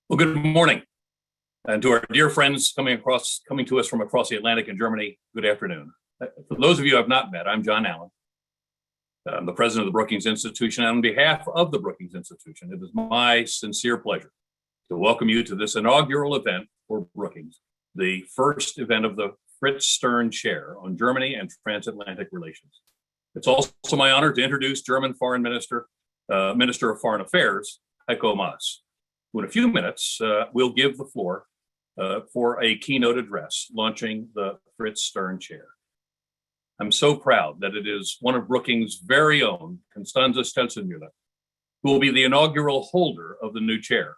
Well, good morning. And to our dear friends coming to us from across the Atlantic in Germany, good afternoon. For those of you I have not met, I'm John Allen. I'm the president of the Brookings Institution. And on behalf of the Brookings Institution, it is my sincere pleasure to welcome you to this inaugural event for Brookings, the first event of the Fritz Stern Chair on Germany and Transatlantic relations. It's also my honor to introduce German Foreign Minister, Minister of Foreign Affairs, Heiko Maas, who in a few minutes will give the floor for a keynote address launching the Fritz Stern Chair. I'm so proud that it is one of Brookings' very own, Constanze Stelzenmüller, who will be the inaugural holder of the new chair.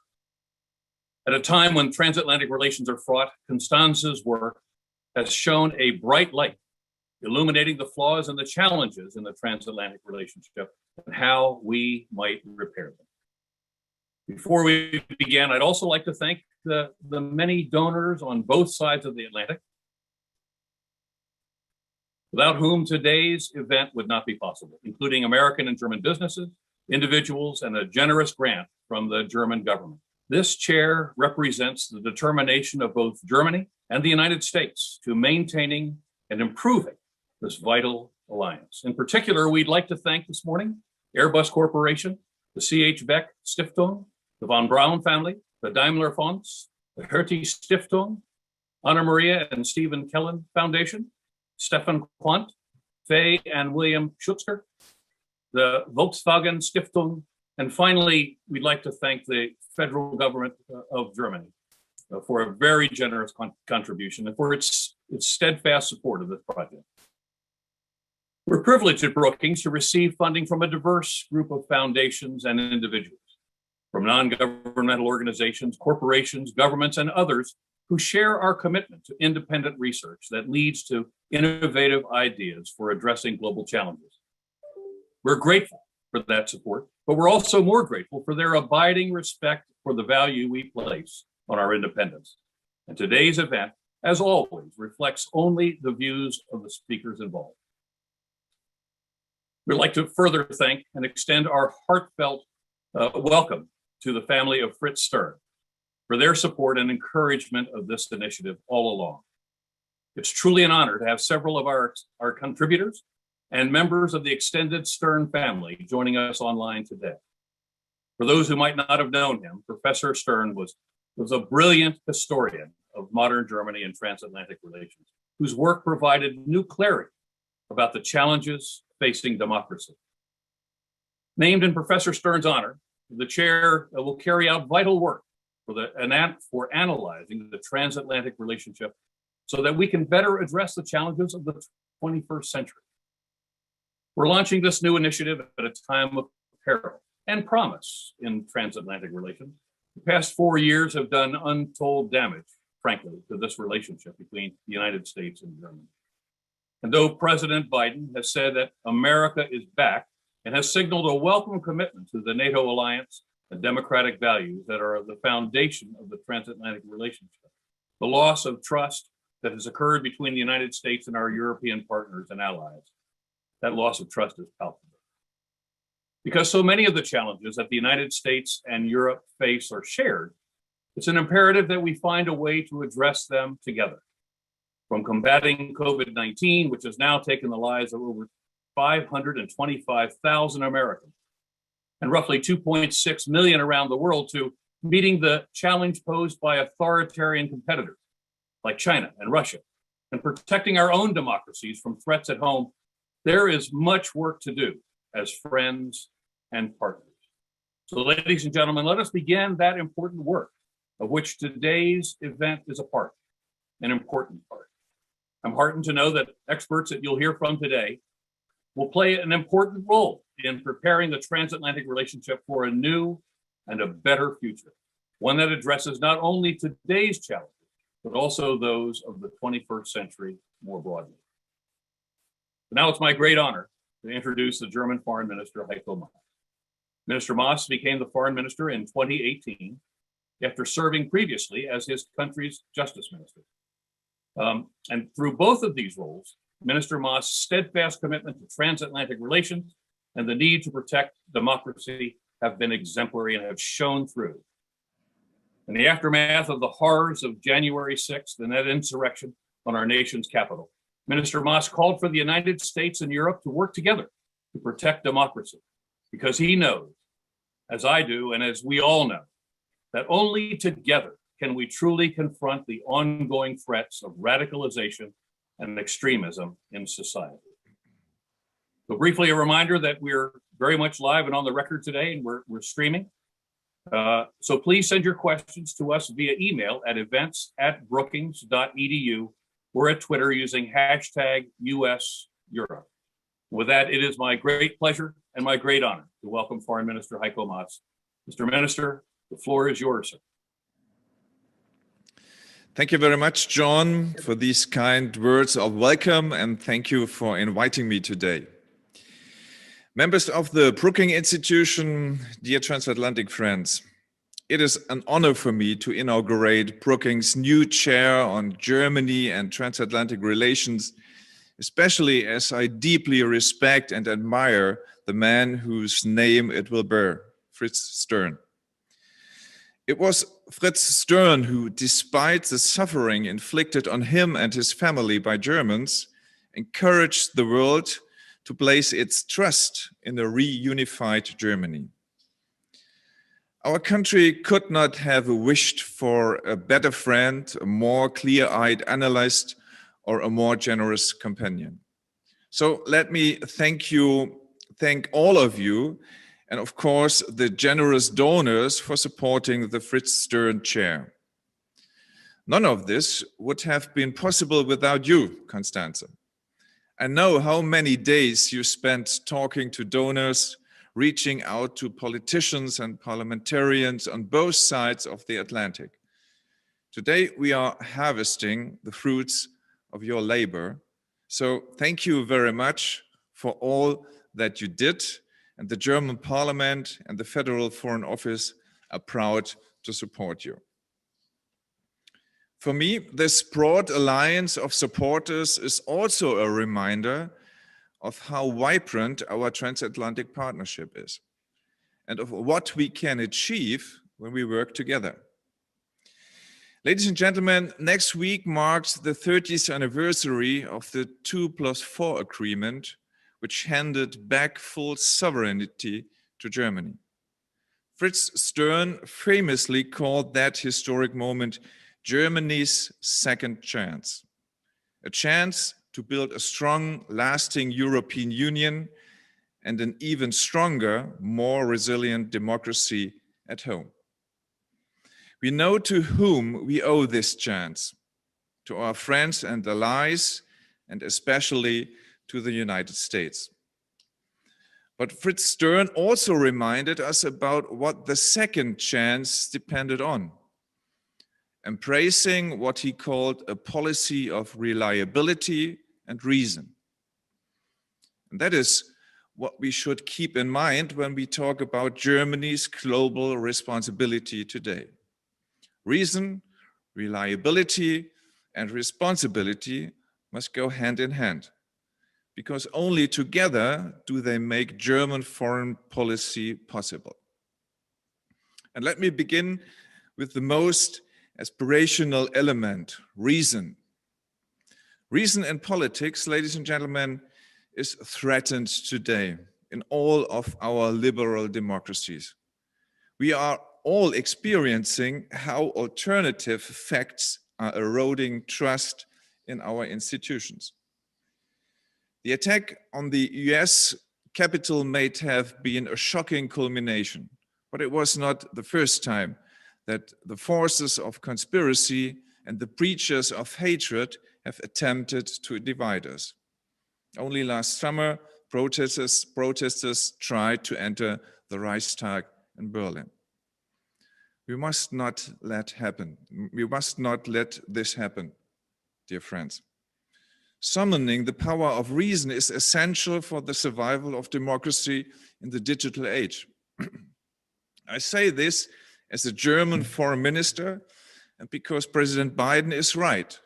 At a time when transatlantic relations are fraught, Constanze's work has shone a bright light, illuminating the flaws and the challenges in the transatlantic relationship and how we might repair them. Before we begin, I'd also like to thank the many donors on both sides of the Atlantic, without whom today's event would not be possible, including American and German businesses, individuals, and a generous grant from the German government. This chair represents the determination of both Germany and the United States to maintaining and improving this vital alliance. In particular, we'd like to thank this morning Airbus Corporation, the C.H. Beck Stiftung, the von Braun family, the Daimler Fonds, the Hertie Stiftung, Anna Maria and Stephen Kellen Foundation, Stefan Quandt, Faye and William Schutzker, the Volkswagen Stiftung, and finally, we'd like to thank the federal government of Germany for a very generous contribution and for its steadfast support of this project. We're privileged at Brookings to receive funding from a diverse group of foundations and individuals, from non-governmental organizations, corporations, governments, and others who share our commitment to independent research that leads to innovative ideas for addressing global challenges. We're grateful for that support, but we're also more grateful for their abiding respect for the value we place on our independence. And today's event, as always, reflects only the views of the speakers involved. We'd like to further thank and extend our heartfelt welcome to the family of Fritz Stern for their support and encouragement of this initiative all along. It's truly an honor to have several of our contributors and members of the extended Stern family joining us online today. For those who might not have known him, Professor Stern was a brilliant historian of modern Germany and transatlantic relations, whose work provided new clarity about the challenges facing democracy. Named in Professor Stern's honor, the chair will carry out vital work for analyzing the transatlantic relationship so that we can better address the challenges of the 21st century. We're launching this new initiative at a time of peril and promise in transatlantic relations. The past 4 years have done untold damage, frankly, to this relationship between the United States and Germany. And though President Biden has said that America is back and has signaled a welcome commitment to the NATO alliance and democratic values that are the foundation of the transatlantic relationship, the loss of trust that has occurred between the United States and our European partners and allies, that loss of trust is palpable. Because so many of the challenges that the United States and Europe face are shared, it's an imperative that we find a way to address them together. From combating COVID-19, which has now taken the lives of over 525,000 Americans and roughly 2.6 million around the world, to meeting the challenge posed by authoritarian competitors like China and Russia, and protecting our own democracies from threats at home, there is much work to do as friends and partners. So, ladies and gentlemen, let us begin that important work of which today's event is a part, an important part. I'm heartened to know that experts that you'll hear from today will play an important role in preparing the transatlantic relationship for a new and a better future, one that addresses not only today's challenges, but also those of the 21st century more broadly. But now it's my great honor to introduce the German Foreign Minister, Heiko Maas. Minister Maas became the foreign minister in 2018 after serving previously as his country's justice minister. And through both of these roles, Minister Maas' steadfast commitment to transatlantic relations and the need to protect democracy have been exemplary and have shown through. In the aftermath of the horrors of January 6th and that insurrection on our nation's capital, Minister Maas called for the United States and Europe to work together to protect democracy, because he knows, as I do, and as we all know, that only together can we truly confront the ongoing threats of radicalization and extremism in society. So briefly, a reminder that we're very much live and on the record today, and we're streaming. So please send your questions to us via email at events@brookings.edu or at Twitter using #US Europe. With that, it is my great pleasure and my great honor to welcome Foreign Minister Heiko Maas. Mr. Minister, the floor is yours, sir. Thank you very much, John, for these kind words of welcome, and thank you for inviting me today. Members of the Brookings Institution, dear Transatlantic friends, it is an honor for me to inaugurate Brookings' new chair on Germany and transatlantic relations, especially as I deeply respect and admire the man whose name it will bear, Fritz Stern. It was Fritz Stern who, despite the suffering inflicted on him and his family by Germans, encouraged the world to place its trust in a reunified Germany. Our country could not have wished for a better friend, a more clear-eyed analyst, or a more generous companion. So let me thank all of you, and of course, the generous donors for supporting the Fritz Stern Chair. None of this would have been possible without you, Constanze. I know how many days you spent talking to donors, reaching out to politicians and parliamentarians on both sides of the Atlantic. Today, we are harvesting the fruits of your labor. So thank you very much for all that you did. And the German Parliament and the Federal Foreign Office are proud to support you. For me, this broad alliance of supporters is also a reminder of how vibrant our transatlantic partnership is and of what we can achieve when we work together. Ladies and gentlemen, next week marks the 30th anniversary of the 2+4 agreement, which handed back full sovereignty to Germany. Fritz Stern famously called that historic moment Germany's second chance, a chance to build a strong, lasting European Union and an even stronger, more resilient democracy at home. We know to whom we owe this chance, to our friends and allies, and especially to the United States. But Fritz Stern also reminded us about what the second chance depended on, embracing what he called a policy of reliability and reason. And that is what we should keep in mind when we talk about Germany's global responsibility today. Reason, reliability, and responsibility must go hand in hand, because only together do they make German foreign policy possible. And let me begin with the most aspirational element, reason. Reason in politics, ladies and gentlemen, is threatened today in all of our liberal democracies. We are all experiencing how alternative facts are eroding trust in our institutions. The attack on the US Capitol may have been a shocking culmination, but it was not the first time that the forces of conspiracy and the preachers of hatred have attempted to divide us. Only last summer, protesters tried to enter the Reichstag in Berlin. We must not let happen. We must not let this happen, dear friends. Summoning the power of reason is essential for the survival of democracy in the digital age. I say this as a German foreign minister, and because President Biden is right.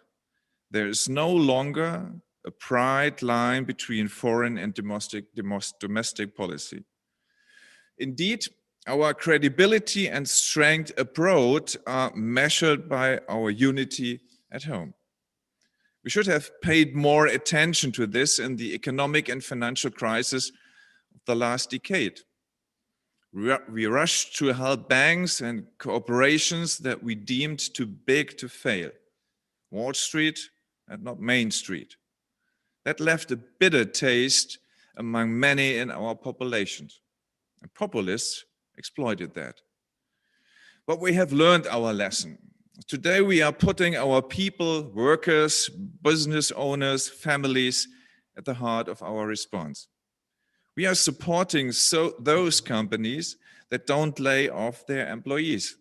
There is no longer a bright line between foreign and domestic policy. Indeed, Our credibility and strength abroad are measured by our unity at home. We should have paid more attention to this in the economic and financial crisis of the last decade. We rushed to help banks and corporations that we deemed too big to fail. Wall Street and not Main Street. That left a bitter taste among many in our populations. And populists exploited that. But we have learned our lesson. Today we are putting our people, workers, business owners, families at the heart of our response. We are supporting those companies that don't lay off their employees.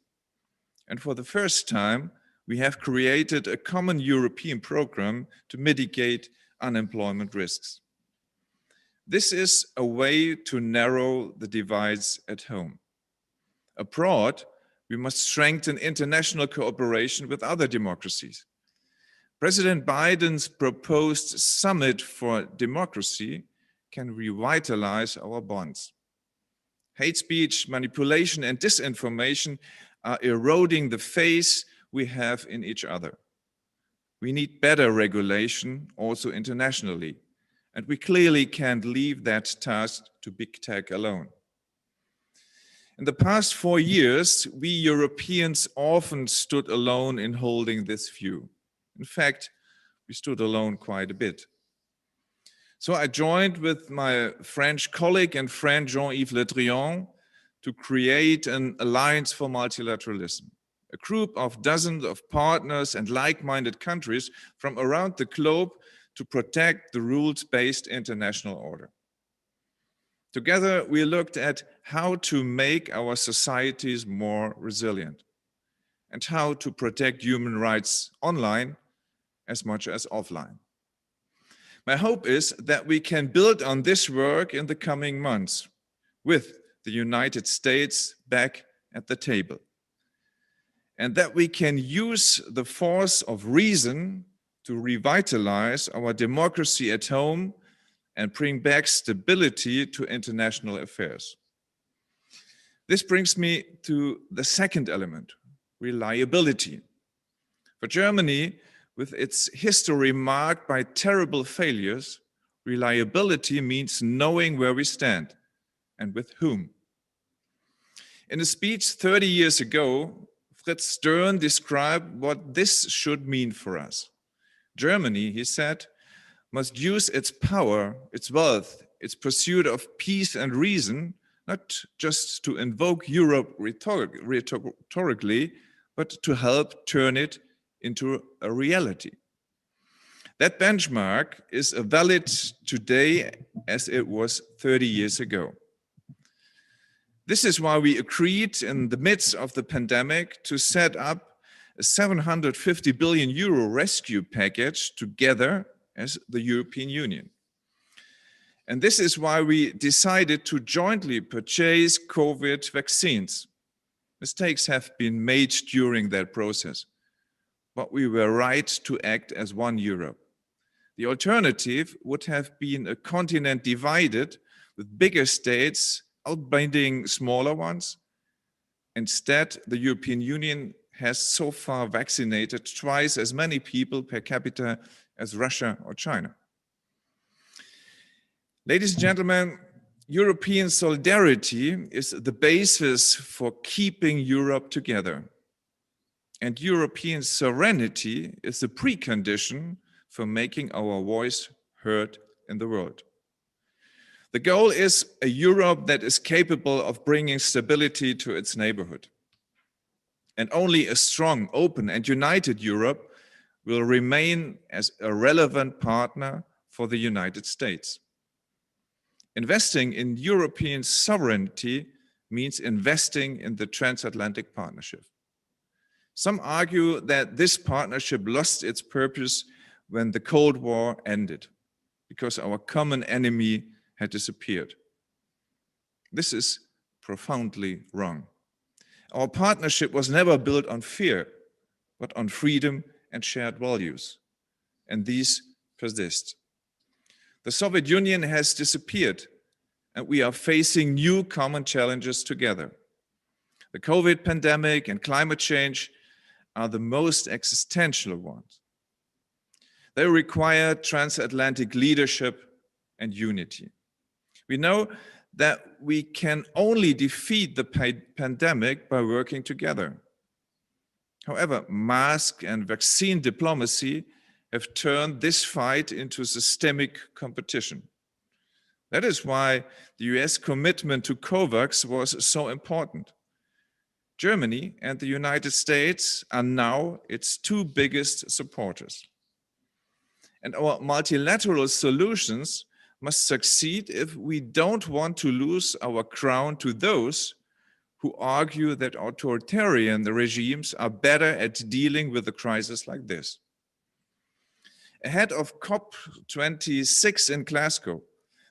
And for the first time, we have created a common European program to mitigate unemployment risks. This is a way to narrow the divides at home. Abroad, we must strengthen international cooperation with other democracies. President Biden's proposed Summit for Democracy can revitalize our bonds. Hate speech, manipulation, and disinformation are eroding the faith we have in each other. We need better regulation also internationally, and we clearly can't leave that task to big tech alone. In the past 4 years, we Europeans often stood alone in holding this view. In fact, we stood alone quite a bit. So I joined with my French colleague and friend Jean-Yves Le Drian to create an alliance for multilateralism, a group of dozens of partners and like-minded countries from around the globe to protect the rules-based international order. Together, we looked at how to make our societies more resilient and how to protect human rights online as much as offline. My hope is that we can build on this work in the coming months with the United States back at the table, and that we can use the force of reason to revitalize our democracy at home and bring back stability to international affairs. This brings me to the second element, reliability. For Germany, with its history marked by terrible failures, reliability means knowing where we stand and with whom. In a speech 30 years ago, Fritz Stern described what this should mean for us. Germany, he said, must use its power, its wealth, its pursuit of peace and reason, not just to invoke Europe rhetorically, but to help turn it into a reality. That benchmark is valid today as it was 30 years ago. This is why we agreed in the midst of the pandemic to set up a 750 billion euro rescue package together as the European Union. And this is why we decided to jointly purchase COVID vaccines. Mistakes have been made during that process, but we were right to act as one Europe. The alternative would have been a continent divided with bigger states outbidding smaller ones. Instead, the European Union has so far vaccinated twice as many people per capita as Russia or China. Ladies and gentlemen, European solidarity is the basis for keeping Europe together. And European sovereignty is a precondition for making our voice heard in the world. The goal is a Europe that is capable of bringing stability to its neighborhood. And only a strong, open, and united Europe will remain as a relevant partner for the United States. Investing in European sovereignty means investing in the Transatlantic Partnership. Some argue that this partnership lost its purpose when the Cold War ended, because our common enemy had disappeared. This is profoundly wrong. Our partnership was never built on fear, but on freedom and shared values, and these persist. The Soviet Union has disappeared, and we are facing new common challenges together. The COVID pandemic and climate change are the most existential ones. They require transatlantic leadership and unity. We know that we can only defeat the pandemic by working together. However, mask and vaccine diplomacy have turned this fight into systemic competition. That is why the US commitment to COVAX was so important. Germany and the United States are now its two biggest supporters. And our multilateral solutions must succeed if we don't want to lose our crown to those who argue that authoritarian regimes are better at dealing with a crisis like this. Ahead of COP26 in Glasgow,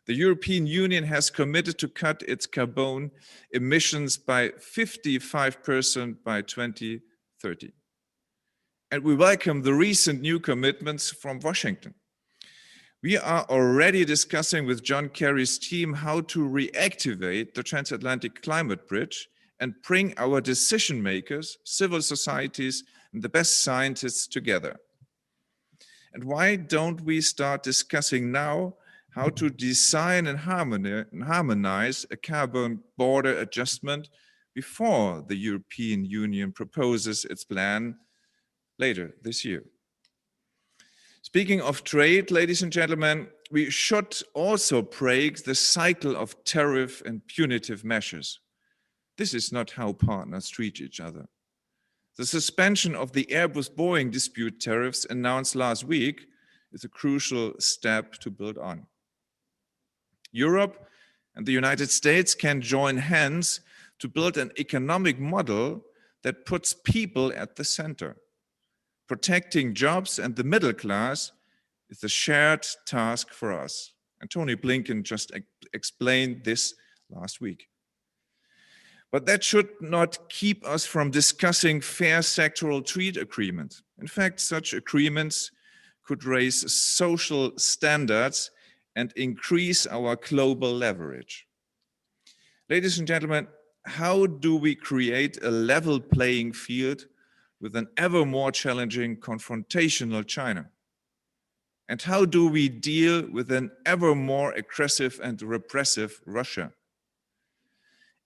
the European Union has committed to cut its carbon emissions by 55% by 2030. And we welcome the recent new commitments from Washington. We are already discussing with John Kerry's team how to reactivate the Transatlantic Climate Bridge and bring our decision makers, civil societies, and the best scientists together. And why don't we start discussing now how to design and harmonize a carbon border adjustment before the European Union proposes its plan later this year? Speaking of trade, ladies and gentlemen, we should also break the cycle of tariff and punitive measures. This is not how partners treat each other. The suspension of the Airbus-Boeing dispute tariffs announced last week is a crucial step to build on. Europe and the United States can join hands to build an economic model that puts people at the center. Protecting jobs and the middle class is a shared task for us. And Tony Blinken just explained this last week. But that should not keep us from discussing fair sectoral trade agreements. In fact, such agreements could raise social standards and increase our global leverage. Ladies and gentlemen, how do we create a level playing field with an ever more challenging confrontational China? And how do we deal with an ever more aggressive and repressive Russia?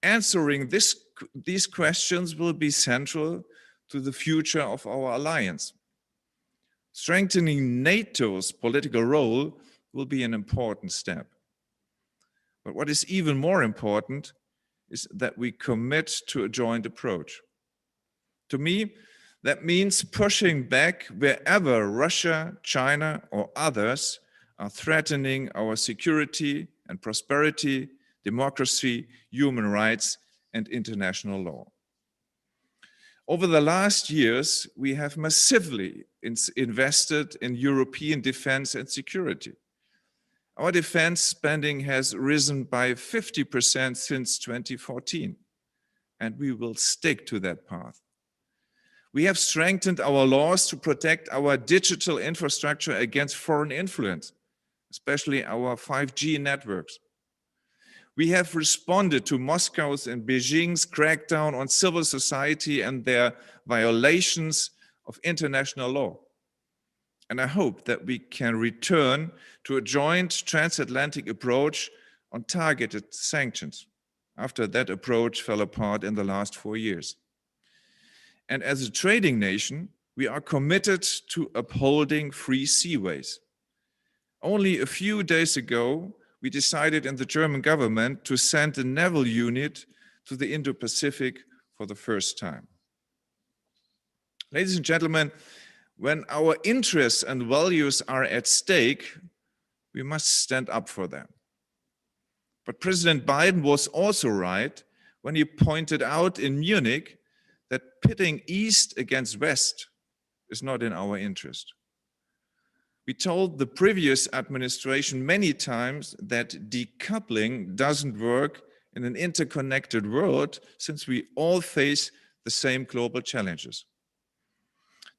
Answering these questions will be central to the future of our alliance. Strengthening NATO's political role will be an important step. But what is even more important is that we commit to a joint approach. To me, that means pushing back wherever Russia, China, or others are threatening our security and prosperity, democracy, human rights, and international law. Over the last years, we have massively invested in European defense and security. Our defense spending has risen by 50% since 2014, and we will stick to that path. We have strengthened our laws to protect our digital infrastructure against foreign influence, especially our 5G networks. We have responded to Moscow's and Beijing's crackdown on civil society and their violations of international law. And I hope that we can return to a joint transatlantic approach on targeted sanctions after that approach fell apart in the last 4 years. And as a trading nation, we are committed to upholding free seaways. Only a few days ago, we decided in the German government to send a naval unit to the Indo-Pacific for the first time. Ladies and gentlemen, when our interests and values are at stake, we must stand up for them. But President Biden was also right when he pointed out in Munich that pitting East against West is not in our interest. We told the previous administration many times that decoupling doesn't work in an interconnected world since we all face the same global challenges.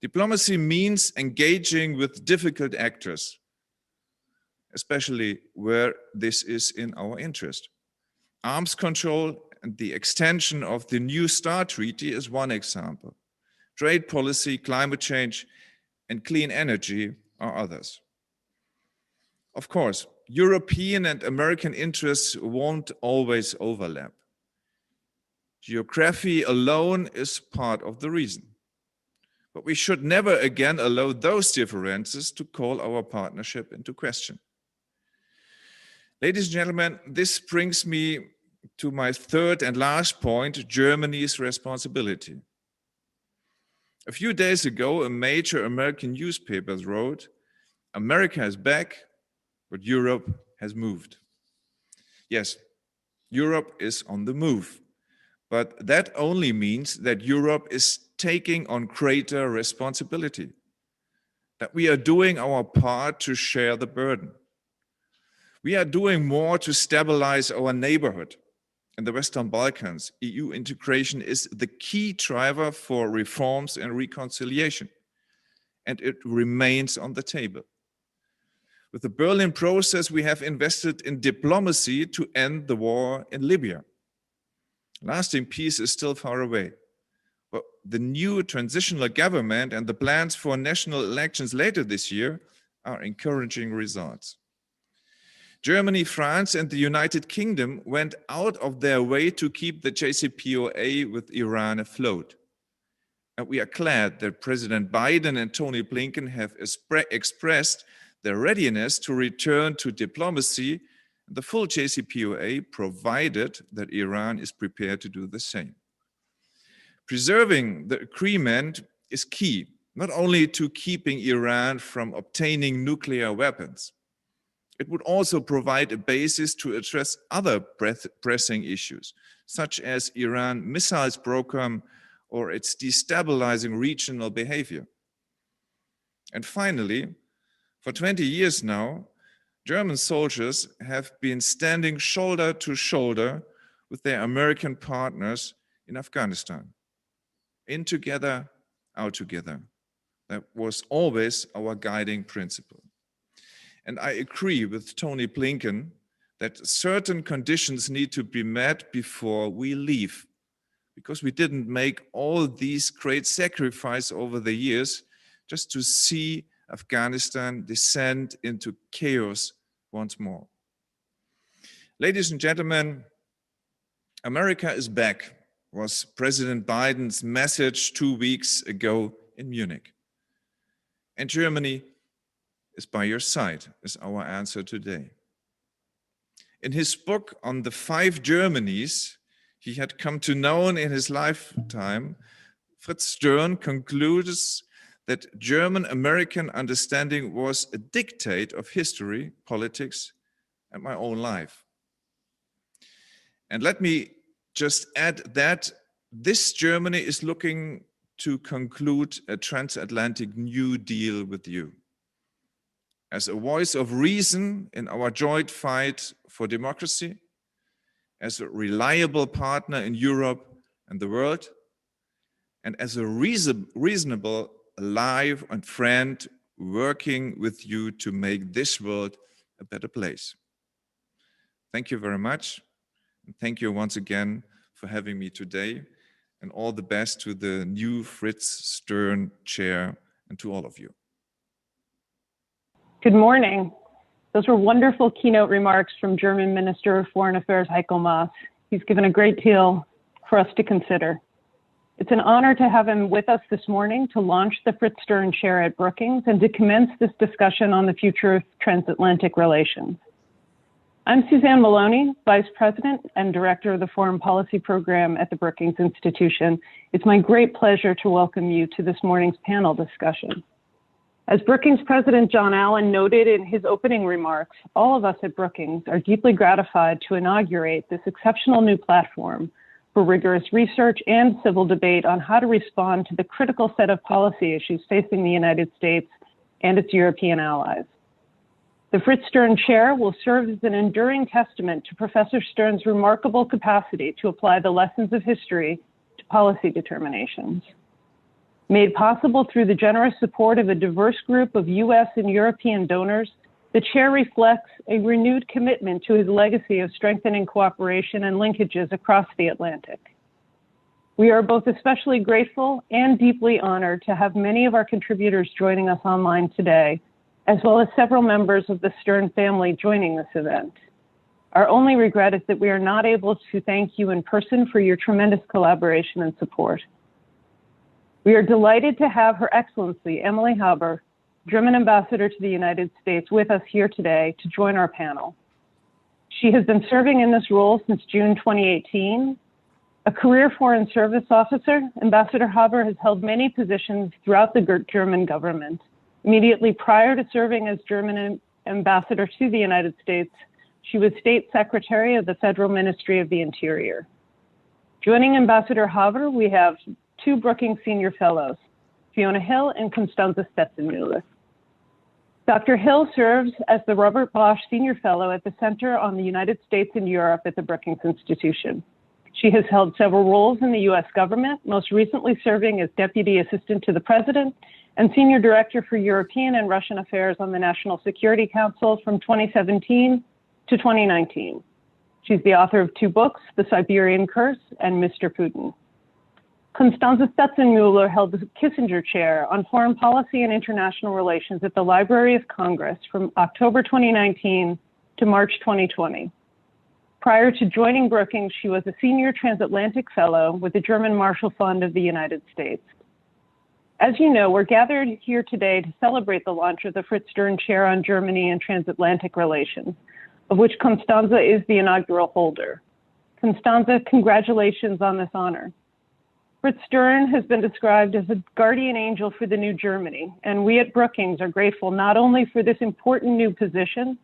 Diplomacy means engaging with difficult actors, especially where this is in our interest. Arms control and the extension of the New START Treaty is one example. Trade policy, climate change, and clean energy are others. Of course, European and American interests won't always overlap. Geography alone is part of the reason. But we should never again allow those differences to call our partnership into question. Ladies and gentlemen, this brings me to my third and last point, Germany's responsibility. A few days ago, a major American newspaper wrote, "America is back, but Europe has moved." Yes, Europe is on the move, but that only means that Europe is taking on greater responsibility, that we are doing our part to share the burden. We are doing more to stabilize our neighborhood. In the Western Balkans, EU integration is the key driver for reforms and reconciliation, and it remains on the table. With the Berlin process, we have invested in diplomacy to end the war in Libya. Lasting peace is still far away, but the new transitional government and the plans for national elections later this year are encouraging results. Germany, France, and the United Kingdom went out of their way to keep the JCPOA with Iran afloat. And we are glad that President Biden and Tony Blinken have expressed their readiness to return to diplomacy, the full JCPOA, provided that Iran is prepared to do the same. Preserving the agreement is key, not only to keeping Iran from obtaining nuclear weapons. It would also provide a basis to address other pressing issues, such as Iran missiles program or its destabilizing regional behavior. And finally, for 20 years now, German soldiers have been standing shoulder to shoulder with their American partners in Afghanistan. In together, out together. That was always our guiding principle. And I agree with Tony Blinken that certain conditions need to be met before we leave, because we didn't make all these great sacrifices over the years just to see Afghanistan descend into chaos once more. Ladies and gentlemen, America is back, was President Biden's message 2 weeks ago in Munich. And Germany is by your side, is our answer today. In his book on the 5 Germanys he had come to know in his lifetime, Fritz Stern concludes that German-American understanding was a dictate of history, politics, and my own life. And let me just add that this Germany is looking to conclude a transatlantic New Deal with you. As a voice of reason in our joint fight for democracy, as a reliable partner in Europe and the world, and as a reasonable ally and friend working with you to make this world a better place. Thank you very much. And thank you once again for having me today, and all the best to the new Fritz Stern Chair and to all of you. Good morning. Those were wonderful keynote remarks from German Minister of Foreign Affairs Heiko Maas. He's given a great deal for us to consider. It's an honor to have him with us this morning to launch the Fritz Stern Chair at Brookings and to commence this discussion on the future of transatlantic relations. I'm Suzanne Maloney, Vice President and Director of the Foreign Policy Program at the Brookings Institution. It's my great pleasure to welcome you to this morning's panel discussion. As Brookings President John Allen noted in his opening remarks, all of us at Brookings are deeply gratified to inaugurate this exceptional new platform for rigorous research and civil debate on how to respond to the critical set of policy issues facing the United States and its European allies. The Fritz Stern Chair will serve as an enduring testament to Professor Stern's remarkable capacity to apply the lessons of history to policy determinations. Made possible through the generous support of a diverse group of US and European donors, The chair reflects a renewed commitment to his legacy of strengthening cooperation and linkages across the Atlantic. We are both especially grateful and deeply honored to have many of our contributors joining us online today, as well as several members of the Stern family joining this event. Our only regret is that we are not able to thank you in person for your tremendous collaboration and support. We are delighted to have Her Excellency Emily Haber, German Ambassador to the United States, with us here today to join our panel. She has been serving in this role since June 2018. A career foreign service officer, Ambassador Haber has held many positions throughout the German government. Immediately prior to serving as German Ambassador to the United States, she was State Secretary of the Federal Ministry of the Interior. Joining Ambassador Haber, we have two Brookings Senior Fellows, Fiona Hill and Constanze Stetzenmüller. Dr. Hill serves as the Robert Bosch Senior Fellow at the Center on the United States and Europe at the Brookings Institution. She has held several roles in the US government, most recently serving as Deputy Assistant to the President and Senior Director for European and Russian Affairs on the National Security Council from 2017 to 2019. She's the author of two books, The Siberian Curse and Mr. Putin. Constanze Stetzenmüller held the Kissinger Chair on Foreign Policy and International Relations at the Library of Congress from October 2019 to March 2020. Prior to joining Brookings, she was a Senior Transatlantic Fellow with the German Marshall Fund of the United States. As you know, we're gathered here today to celebrate the launch of the Fritz Stern Chair on Germany and Transatlantic Relations, of which Constanze is the inaugural holder. Constanze, congratulations on this honor. Fritz Stern has been described as a guardian angel for the new Germany, and we at Brookings are grateful not only for this important new position,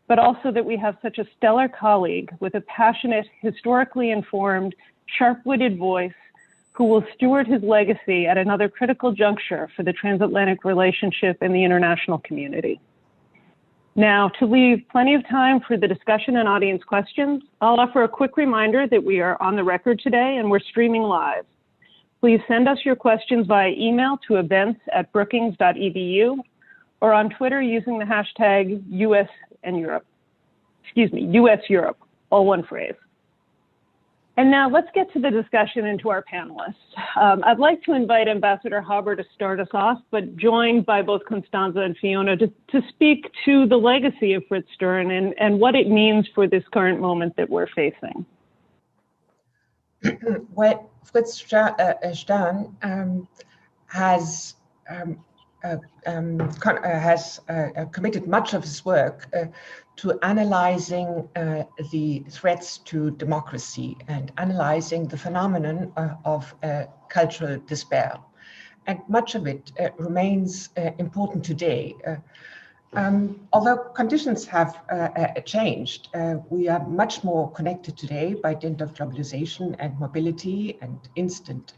but also that we have such a stellar colleague with a passionate, historically informed, sharp-witted voice who will steward his legacy at another critical juncture for the transatlantic relationship and the international community. Now, to leave plenty of time for the discussion and audience questions, I'll offer a quick reminder that we are on the record today and we're streaming live. Please send us your questions via email to events@brookings.edu or on Twitter using the hashtag US Europe, all one phrase. And now let's get to the discussion and to our panelists. I'd like to invite Ambassador Haber to start us off, but joined by both Constanze and Fiona to speak to the legacy of Fritz Stern and what it means for this current moment that we're facing. Well, Fritz Stern has committed much of his work to analyzing the threats to democracy and analyzing the phenomenon of cultural despair. And much of it remains important today. Although conditions have changed, we are much more connected today by dint of globalization and mobility and instant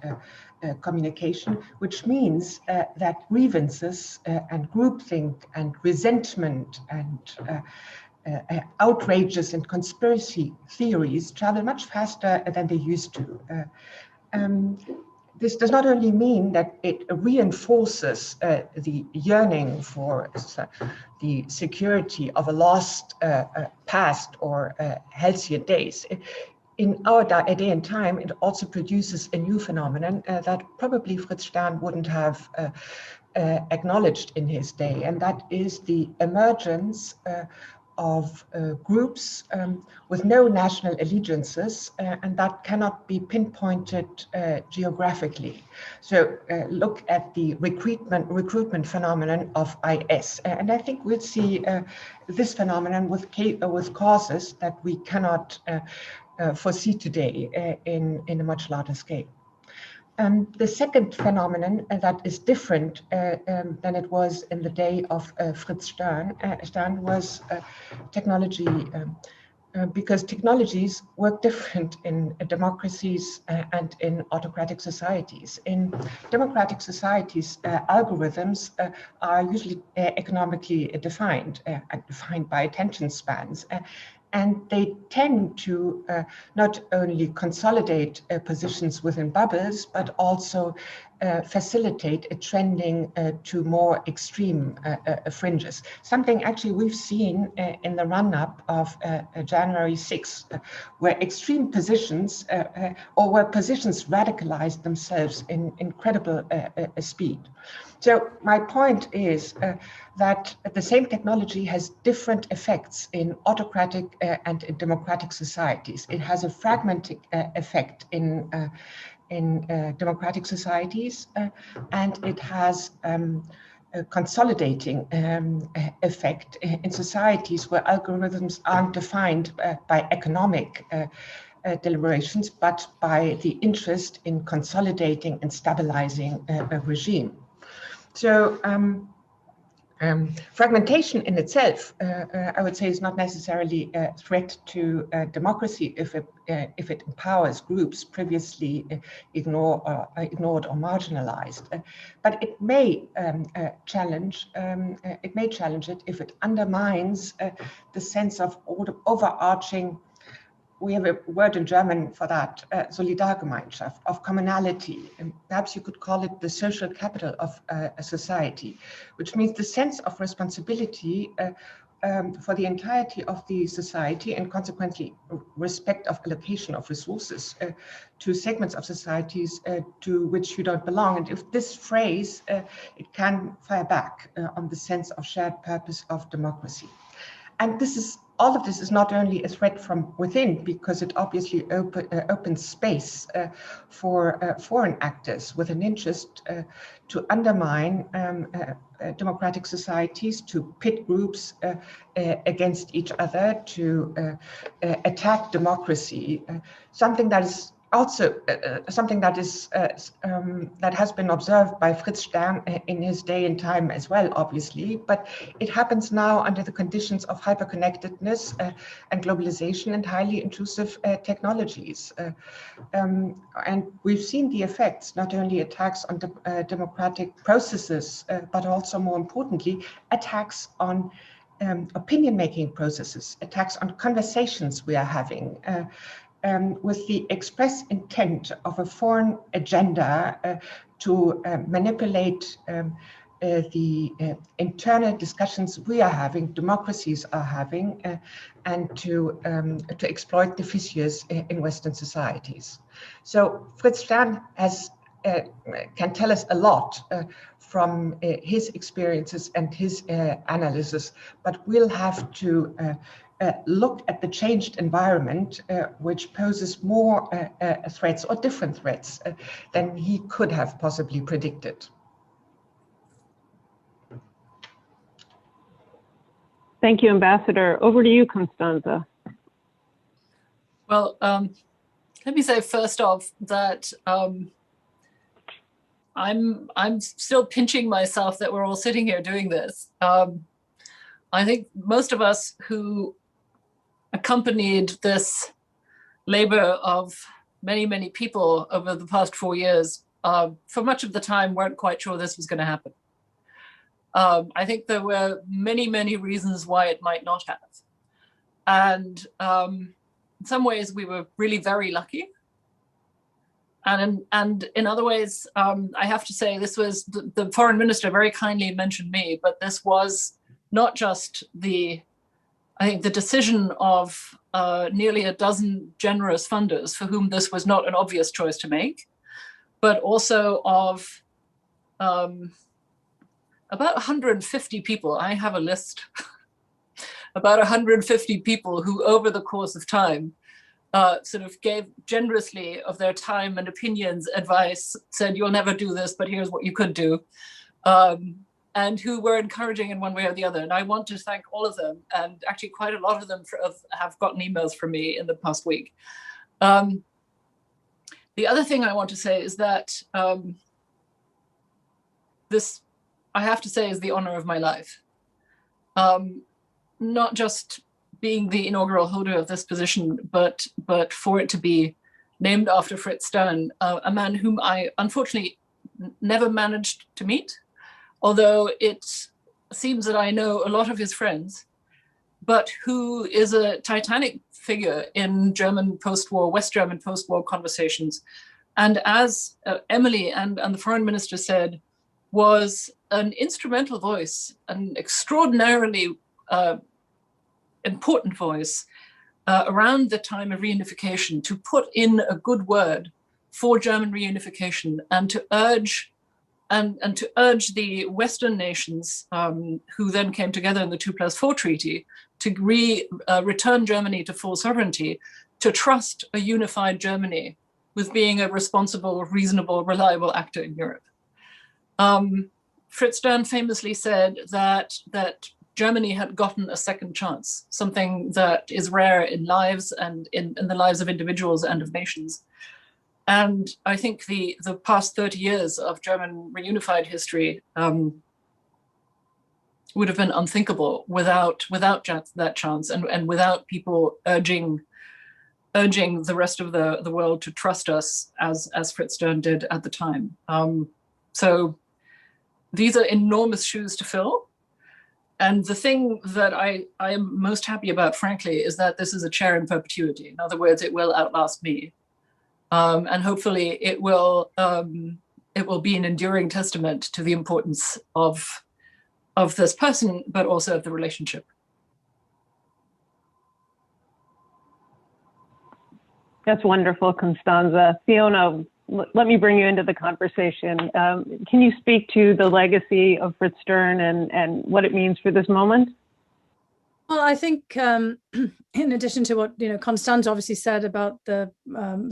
communication, which means that grievances and groupthink and resentment and outrages and conspiracy theories travel much faster than they used to. This does not only mean that it reinforces the yearning for the security of a lost past or healthier days. In our day and time, it also produces a new phenomenon that probably Fritz Stern wouldn't have acknowledged in his day, and that is the emergence of groups with no national allegiances, and that cannot be pinpointed geographically. So look at the recruitment phenomenon of IS, and I think we'll see this phenomenon with causes that we cannot foresee today in a much larger scale. The second phenomenon that is different than it was in the day of Fritz Stern was technology, because technologies work different in democracies and in autocratic societies. In democratic societies, algorithms are usually economically defined and defined by attention spans. And they tend to not only consolidate positions within bubbles, but also facilitate a trending to more extreme fringes. Something actually we've seen in the run-up of January 6th, where extreme positions or where positions radicalized themselves in incredible speed. So my point is that the same technology has different effects in autocratic and in democratic societies. It has a fragmented effect in democratic societies, and it has a consolidating effect in societies where algorithms aren't defined by economic deliberations, but by the interest in consolidating and stabilizing a regime. So fragmentation in itself, I would say, is not necessarily a threat to democracy if it empowers groups previously ignored or marginalized. But it may challenge it if it undermines the sense of overarching. We have a word in German for that, Solidargemeinschaft, of commonality. And perhaps you could call it the social capital of a society, which means the sense of responsibility for the entirety of the society and consequently respect of allocation of resources to segments of societies to which you don't belong. And if this phrase, it can fire back on the sense of shared purpose of democracy. And all of this is not only a threat from within, because it obviously opens space for foreign actors with an interest to undermine democratic societies, to pit groups against each other, to attack democracy, something that is also something that is that has been observed by Fritz Stern in his day and time as well, obviously, but it happens now under the conditions of hyperconnectedness and globalization and highly intrusive technologies. And we've seen the effects, not only attacks on democratic processes, but also, more importantly, attacks on opinion-making processes, attacks on conversations we are having, with the express intent of a foreign agenda to manipulate the internal discussions we are having, democracies are having, and to exploit the fissures in Western societies. So Fritz Stern can tell us a lot from his experiences and his analysis, but we'll have to look at the changed environment, which poses more threats or different threats than he could have possibly predicted. Thank you, Ambassador. Over to you, Constanze. Well, let me say first off that I'm still pinching myself that we're all sitting here doing this. I think most of us who accompanied this labor of many, many people over the past 4 years, for much of the time weren't quite sure this was going to happen. I think there were many, many reasons why it might not have. And in some ways we were really very lucky. And in other ways, I have to say, this was, the foreign minister very kindly mentioned me, but this was not just I think the decision of nearly a dozen generous funders for whom this was not an obvious choice to make, but also of about 150 people. I have a list, about 150 people who over the course of time sort of gave generously of their time and opinions, advice, said, you'll never do this, but here's what you could do. And who were encouraging in one way or the other. And I want to thank all of them. And actually quite a lot of them have gotten emails from me in the past week. The other thing I want to say is that this, I have to say, is the honor of my life. Not just being the inaugural holder of this position, but for it to be named after Fritz Stern, a man whom I unfortunately never managed to meet. Although it seems that I know a lot of his friends, but who is a titanic figure in German post-war, West German post-war conversations, And as Emily and the foreign minister said, was an instrumental voice, an extraordinarily important voice around the time of reunification, to put in a good word for German reunification and to urge the Western nations who then came together in the 2+4 treaty to return Germany to full sovereignty, to trust a unified Germany with being a responsible, reasonable, reliable actor in Europe. Fritz Stern famously said that Germany had gotten a second chance, something that is rare in lives and in the lives of individuals and of nations. And I think the past 30 years of German reunified history would have been unthinkable without that chance and without people urging the rest of the world to trust us as Fritz Stern did at the time. So these are enormous shoes to fill. And the thing that I am most happy about, frankly, is that this is a chair in perpetuity. In other words, it will outlast me. And hopefully it will be an enduring testament to the importance of this person, but also of the relationship. That's wonderful, Constanza. Fiona, let me bring you into the conversation. Can you speak to the legacy of Fritz Stern and what it means for this moment? Well, I think in addition to what Constanza obviously said about the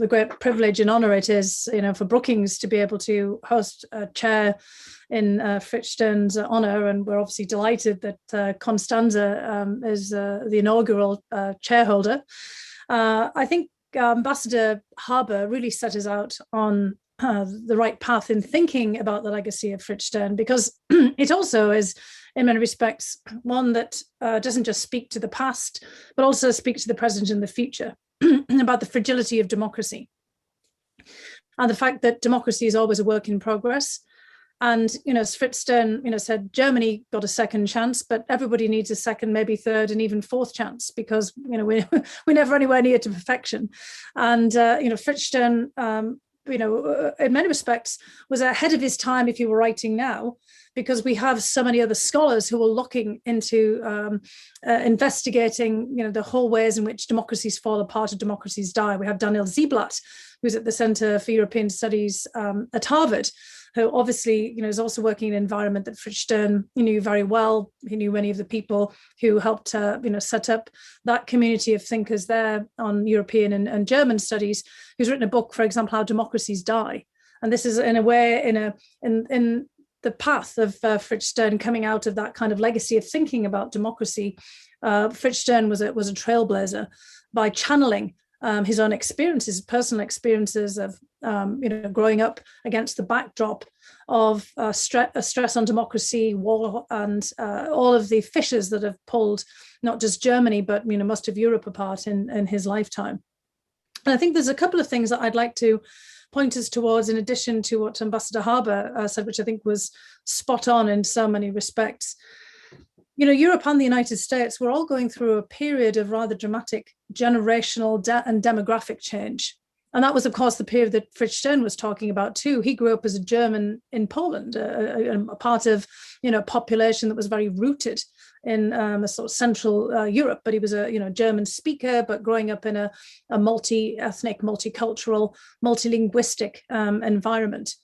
great privilege and honor it is, for Brookings to be able to host a chair in Fritz Stern's honor, and we're obviously delighted that Constanza is the inaugural chairholder. I think Ambassador Harbour really set us out on the right path in thinking about the legacy of Fritz Stern, because it also is, in many respects, one that doesn't just speak to the past, but also speak to the present and the future, about the fragility of democracy. And the fact that democracy is always a work in progress. And, as Fritz Stern, said, Germany got a second chance, but everybody needs a second, maybe third, and even fourth chance, because, we're never anywhere near to perfection. And, Fritz Stern, in many respects, was ahead of his time if he were writing now, because we have so many other scholars who are looking into investigating, the whole ways in which democracies fall apart and democracies die. We have Daniel Ziblatt, who's at the Center for European Studies at Harvard, who obviously, is also working in an environment that Fritz Stern knew very well. He knew many of the people who helped, set up that community of thinkers there on European and German studies. Who's written a book, for example, How Democracies Die, and this is in a way in the path of Fritz Stern coming out of that kind of legacy of thinking about democracy. Fritz Stern was a trailblazer by channeling his own experiences, personal experiences of growing up against the backdrop of stress on democracy, war, and all of the fissures that have pulled not just Germany but most of Europe apart in his lifetime. And I think there's a couple of things that I'd like to point us towards, in addition to what Ambassador Harbour said, which I think was spot on in so many respects. Europe and the United States, we're all going through a period of rather dramatic generational and demographic change. And that was, of course, the period that Fritz Stern was talking about too. He grew up as a German in Poland, a part of, a population that was very rooted in a sort of Central Europe. But he was a, German speaker, but growing up in a multi-ethnic, multicultural, multilinguistic environment.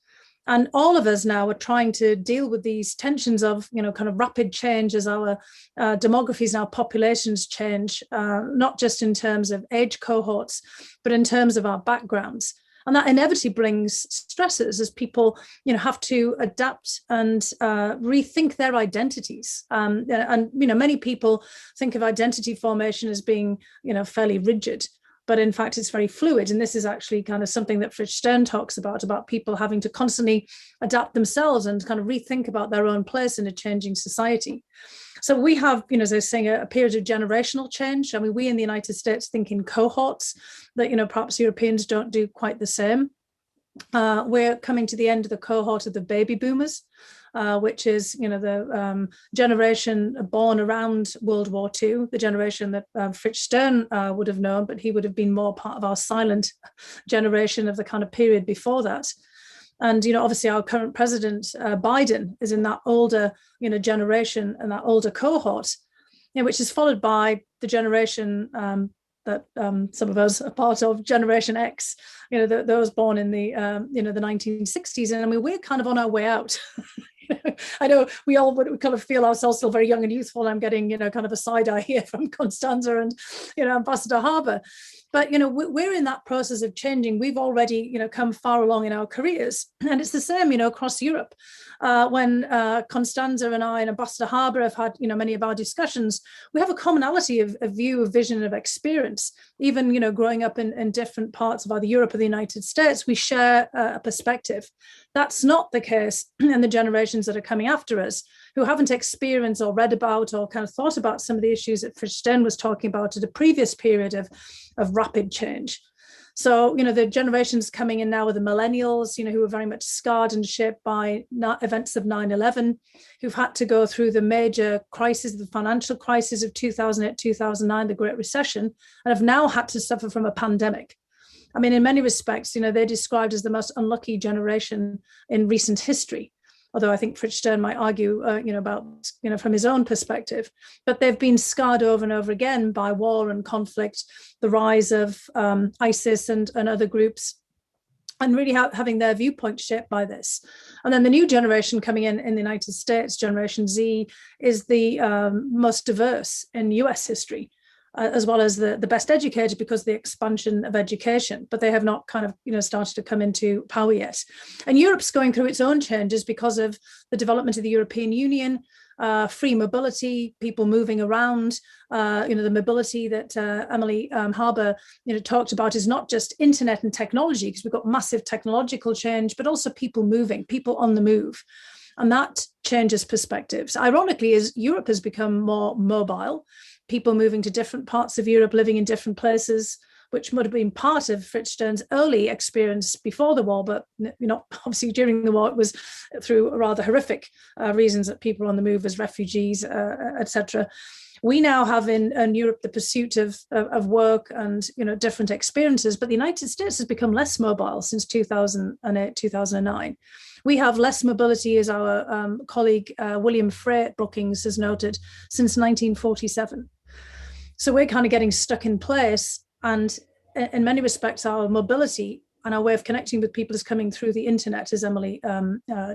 And all of us now are trying to deal with these tensions of, kind of rapid change as our demographies and our populations change, not just in terms of age cohorts, but in terms of our backgrounds. And that inevitably brings stresses as people, have to adapt and rethink their identities. And many people think of identity formation as being, fairly rigid. But in fact, it's very fluid. And this is actually kind of something that Fritz Stern talks about people having to constantly adapt themselves and kind of rethink about their own place in a changing society. So we have, as I was saying, a period of generational change. I mean, we in the United States think in cohorts that, perhaps Europeans don't do quite the same. We're coming to the end of the cohort of the baby boomers. which is, the generation born around World War II, the generation that Fritz Stern would have known, but he would have been more part of our silent generation of the kind of period before that. And, obviously our current president, Biden, is in that older, generation and that older cohort, which is followed by the generation that some of us are part of, Generation X, those born in the, the 1960s. And I mean, we're kind of on our way out. I know we kind of feel ourselves still very young and youthful. I'm getting, kind of a side eye here from Constanza and, Ambassador Harbour. But, we're in that process of changing. We've already, come far along in our careers. And it's the same, across Europe. When Constanza and I and Ambassador Harbour have had, many of our discussions, we have a commonality of view, of vision, of experience. Even, growing up in different parts of either Europe or the United States, we share a perspective. That's not the case in the generations that are coming after us, who haven't experienced or read about or kind of thought about some of the issues that Fritz Stern was talking about at a previous period of rapid change. So, the generations coming in now are the millennials, who are very much scarred and shaped by events of 9/11, who've had to go through the major crisis, the financial crisis of 2008, 2009, the Great Recession, and have now had to suffer from a pandemic. I mean, in many respects, they're described as the most unlucky generation in recent history. Although I think Fritz Stern might argue, about, from his own perspective, but they've been scarred over and over again by war and conflict, the rise of ISIS and other groups, and really having their viewpoint shaped by this. And then the new generation coming in the United States, Generation Z, is the most diverse in US history. As well as the best educated because of the expansion of education, but they have not kind of, started to come into power yet. And Europe's going through its own changes because of the development of the European Union, free mobility, people moving around, the mobility that Emily Harbour, talked about is not just internet and technology, because we've got massive technological change, but also people moving, people on the move. And that changes perspectives. Ironically, as Europe has become more mobile, people moving to different parts of Europe, living in different places, which would have been part of Fritz Stern's early experience before the war, but obviously during the war, it was through rather horrific reasons that people were on the move as refugees, etc. We now have in Europe the pursuit of work and different experiences, but the United States has become less mobile since 2008, 2009. We have less mobility, as our colleague William Frey at Brookings has noted, since 1947. So we're kind of getting stuck in place, and in many respects, our mobility and our way of connecting with people is coming through the internet, as Emily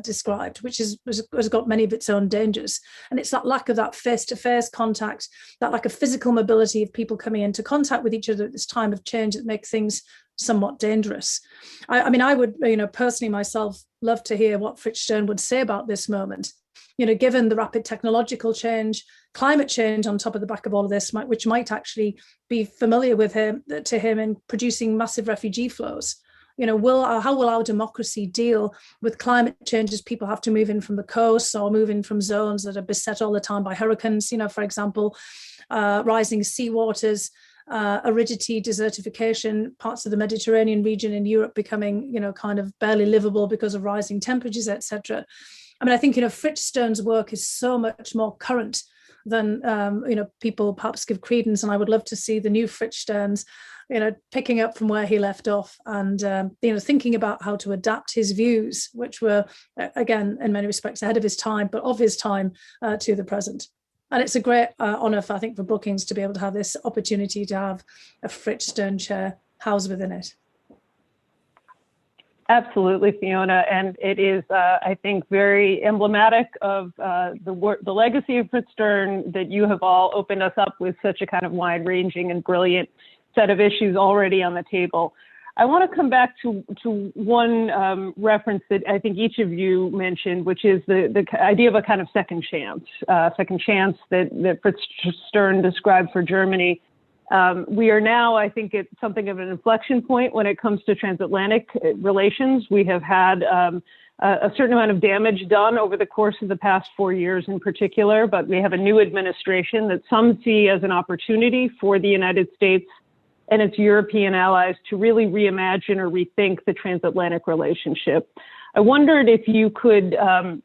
described, which has got many of its own dangers. And it's that lack of that face-to-face contact, that lack of physical mobility of people coming into contact with each other at this time of change that make things somewhat dangerous. I mean, I would, personally myself, love to hear what Fritz Stern would say about this moment. Given the rapid technological change, climate change on top of the back of all of this, which might actually be familiar to him in producing massive refugee flows. How will our democracy deal with climate change as people have to move in from the coast or move in from zones that are beset all the time by hurricanes, for example, rising seawaters, aridity, desertification, parts of the Mediterranean region in Europe becoming, kind of barely livable because of rising temperatures, etc. I mean, I think, Fritz Stern's work is so much more current than, people perhaps give credence. And I would love to see the new Fritz Sterns, picking up from where he left off and, thinking about how to adapt his views, which were, again, in many respects ahead of his time, but of his time to the present. And it's a great honour, I think, for Brookings to be able to have this opportunity to have a Fritz Stern Chair housed within it. Absolutely, Fiona, and it is, I think, very emblematic of the legacy of Fritz Stern that you have all opened us up with such a kind of wide-ranging and brilliant set of issues already on the table. I want to come back to one reference that I think each of you mentioned, which is the idea of a kind of second chance that Fritz Stern described for Germany. We are now, I think, at something of an inflection point when it comes to transatlantic relations. We have had a certain amount of damage done over the course of the past 4 years in particular, but we have a new administration that some see as an opportunity for the United States and its European allies to really reimagine or rethink the transatlantic relationship. I wondered if you could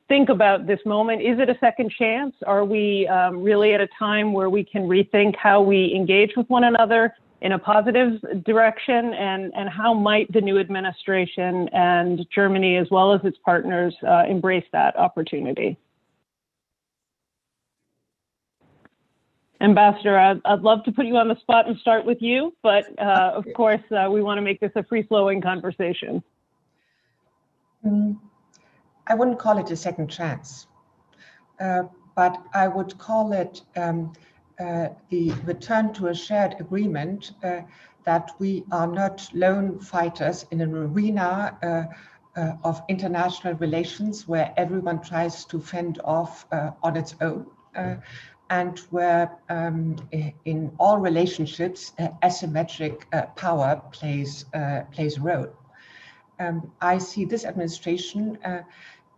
think about this moment. Is it a second chance? Are we really at a time where we can rethink how we engage with one another in a positive direction? And how might the new administration and Germany, as well as its partners, embrace that opportunity? Ambassador, I'd love to put you on the spot and start with you, but of course, we want to make this a free-flowing conversation. I wouldn't call it a second chance, but I would call it the return to a shared agreement that we are not lone fighters in an arena of international relations where everyone tries to fend off on its own, and where in all relationships asymmetric power plays a role. I see this administration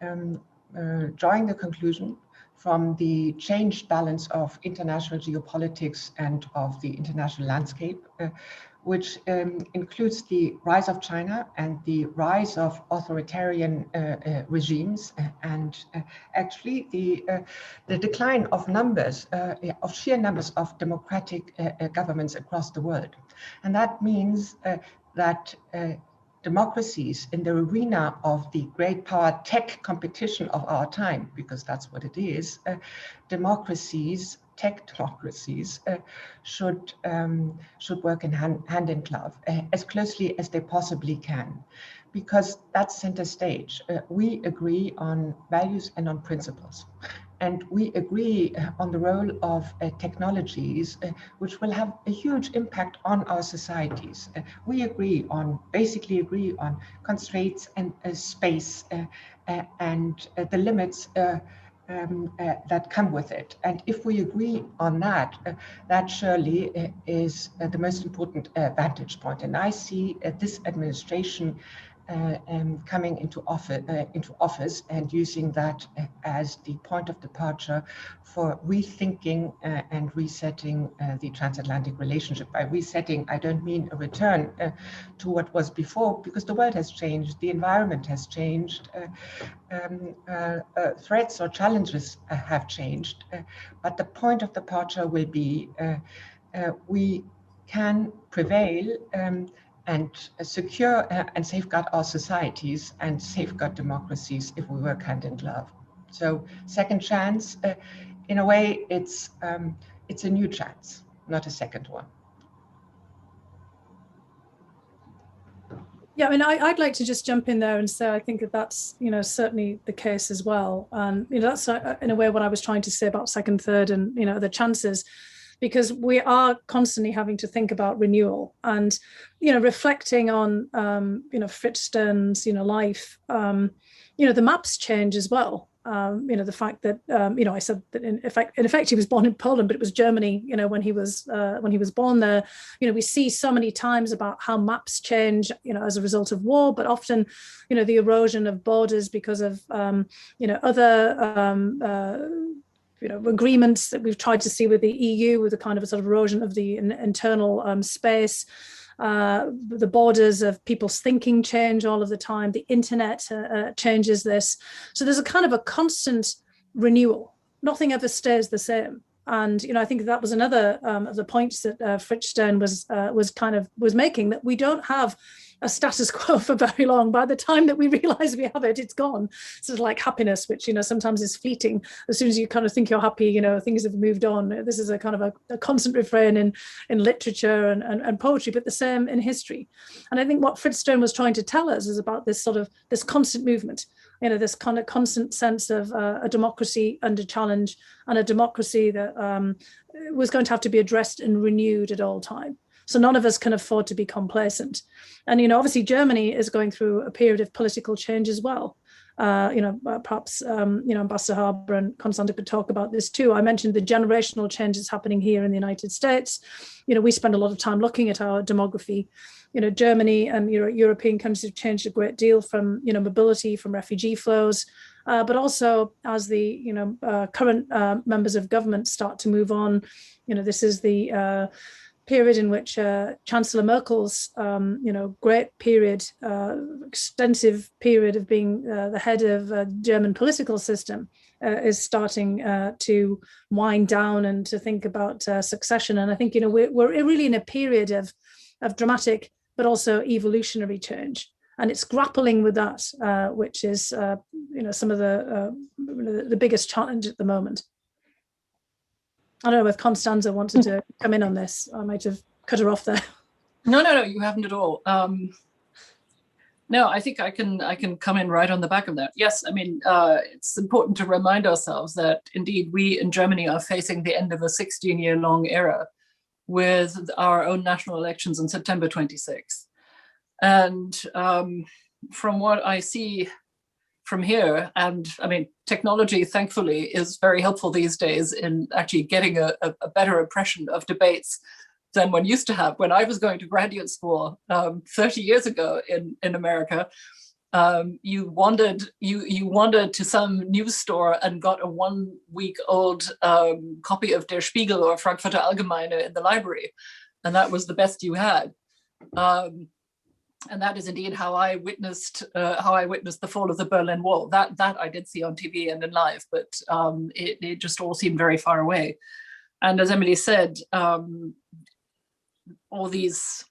drawing the conclusion from the changed balance of international geopolitics and of the international landscape, which includes the rise of China and the rise of authoritarian regimes, and actually the decline of numbers, of sheer numbers of democratic governments across the world. And that means that democracies in the arena of the great power tech competition of our time, because that's what it is, tech democracies should work in hand in glove as closely as they possibly can, because that's center stage. We agree on values and on principles. And we agree on the role of technologies, which will have a huge impact on our societies. We basically agree on constraints and space and the limits that come with it. And if we agree on that, that surely is the most important vantage point. And I see this administration coming into office and using that as the point of departure for rethinking and resetting the transatlantic relationship. By resetting, I don't mean a return to what was before, because the world has changed, the environment has changed, threats or challenges have changed, but the point of departure will be we can prevail and secure and safeguard our societies and safeguard democracies if we work hand in glove. So second chance, in a way, it's a new chance, not a second one. Yeah, I mean, I'd like to just jump in there and say I think that that's, certainly the case as well. And, that's in a way what I was trying to say about second, third, and, the chances, because we are constantly having to think about renewal and, reflecting on, Fritz Stern's, life, the maps change as well. The fact that, I said that in effect, he was born in Poland, but it was Germany, when he was born there. We see so many times about how maps change, as a result of war, but often, the erosion of borders because of, other, agreements that we've tried to see with the EU, with a kind of a sort of erosion of the internal space. The borders of people's thinking change all of the time. The internet changes this. So there's a kind of a constant renewal. Nothing ever stays the same. And, I think that was another of the points that Fritz Stern was making, that we don't have a status quo for very long. By the time that we realize we have it, it's gone. Sort of like happiness, which, sometimes is fleeting. As soon as you kind of think you're happy, things have moved on. This is a kind of a constant refrain in literature and poetry, but the same in history. And I think what Fritz Stern was trying to tell us is about this constant movement, this kind of constant sense of a democracy under challenge, and a democracy that was going to have to be addressed and renewed at all time. So none of us can afford to be complacent. And, obviously Germany is going through a period of political change as well. Perhaps, Ambassador Harbour and Constanta could talk about this too. I mentioned the generational changes happening here in the United States. We spend a lot of time looking at our demography. Germany and European countries have changed a great deal from, mobility, from refugee flows, but also as the, current members of government start to move on. This is the period in which Chancellor Merkel's, great period, extensive period of being the head of the German political system is starting to wind down and to think about succession. And I think, we're really in a period of dramatic, but also evolutionary change. And it's grappling with that, which is, some of the biggest challenge at the moment. I don't know if Constanza wanted to come in on this. I might have cut her off there. No, you haven't at all. No, I think I can come in right on the back of that. Yes, I mean, it's important to remind ourselves that indeed we in Germany are facing the end of a 16-year-long era with our own national elections on September 26th. And from what I see from here, and I mean, technology, thankfully, is very helpful these days in actually getting a better impression of debates than one used to have. When I was going to graduate school 30 years ago in America, you wandered to some news store and got a 1-week-old copy of Der Spiegel or Frankfurter Allgemeine in the library, and that was the best you had. And that is indeed how I witnessed the fall of the Berlin Wall. That I did see on TV and in live, but it just all seemed very far away. And as Emily said, all these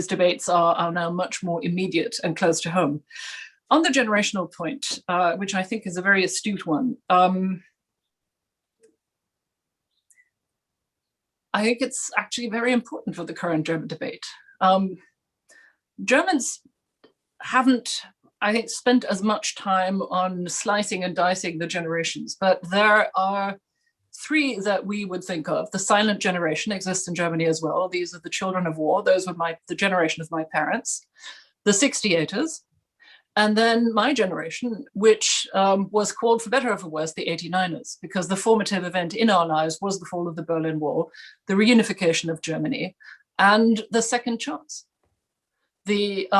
debates are now much more immediate and close to home. On the generational point, which I think is a very astute one, I think it's actually very important for the current German debate. Germans haven't, I think, spent as much time on slicing and dicing the generations, but there are 3 that we would think of. The silent generation exists in Germany as well. These are the children of war. Those were the generation of my parents, the 68ers, and then my generation, which was called, for better or for worse, the 89ers, because the formative event in our lives was the fall of the Berlin Wall, the reunification of Germany, and the second chance. If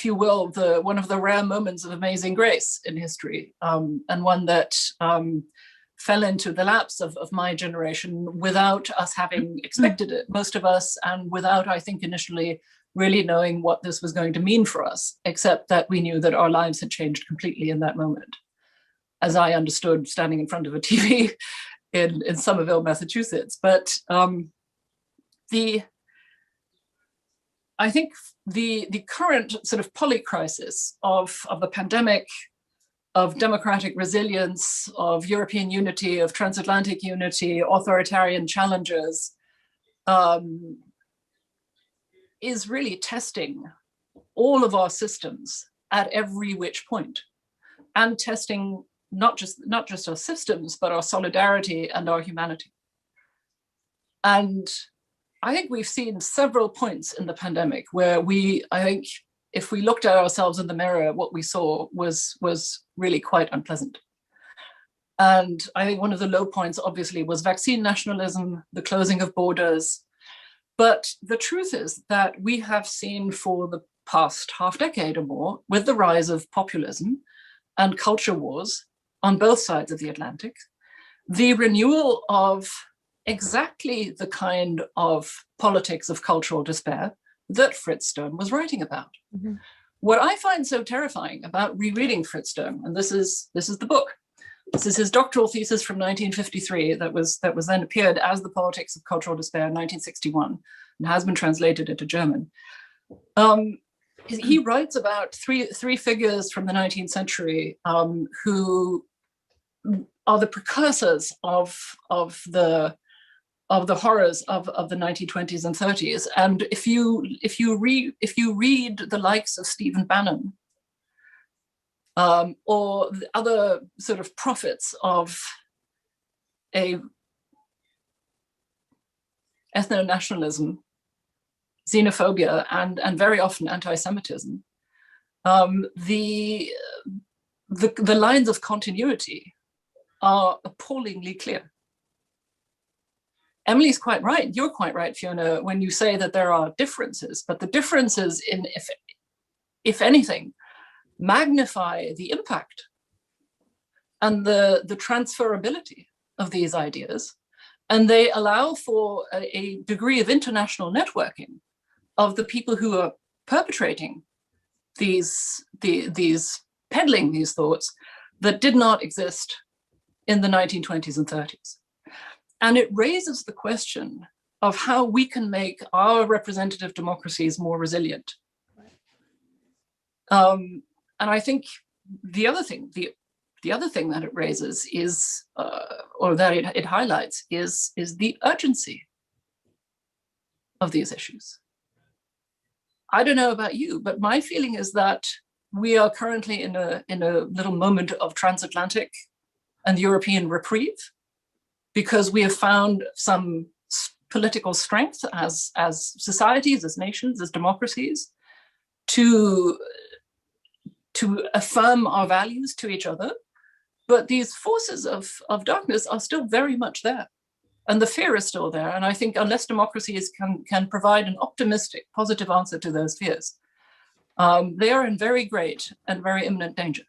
you will, one of the rare moments of amazing grace in history, and one that fell into the laps of my generation without us having expected it, most of us, and without, I think, initially really knowing what this was going to mean for us, except that we knew that our lives had changed completely in that moment. As I understood, standing in front of a TV in Somerville, Massachusetts. But I think the current sort of polycrisis of the pandemic, of democratic resilience, of European unity, of transatlantic unity, authoritarian challenges, is really testing all of our systems at every which point, and testing not just our systems, but our solidarity and our humanity. And I think we've seen several points in the pandemic where I think if we looked at ourselves in the mirror, what we saw was really quite unpleasant. And I think one of the low points obviously was vaccine nationalism, the closing of borders. But the truth is that we have seen for the past half decade or more, with the rise of populism and culture wars on both sides of the Atlantic, the renewal of exactly the kind of politics of cultural despair that Fritz Stern was writing about. Mm-hmm. What I find so terrifying about rereading Fritz Stern, and this is the book, this is his doctoral thesis from 1953 that was then appeared as The Politics of Cultural Despair in 1961 and has been translated into German. He writes about three figures from the 19th century who are the precursors of the horrors of the 1920s and 30s. And if you read the likes of Stephen Bannon, or the other sort of prophets of a ethno-nationalism, xenophobia, and very often anti-Semitism, the lines of continuity are appallingly clear. Emily's quite right, you're quite right, Fiona, when you say that there are differences, but the differences in, if anything, magnify the impact and the transferability of these ideas, And they allow for a degree of international networking of the people who are perpetrating these peddling these thoughts that did not exist in the 1920s and 30s. And it raises the question of how we can make our representative democracies more resilient. And I think the other thing that it raises is, or that it highlights, is the urgency of these issues. I don't know about you, but my feeling is that we are currently in a little moment of transatlantic and European reprieve, because we have found some political strength as societies, as nations, as democracies, to affirm our values to each other. But these forces of darkness are still very much there. And the fear is still there. And I think unless democracies can provide an optimistic, positive answer to those fears, they are in very great and very imminent danger.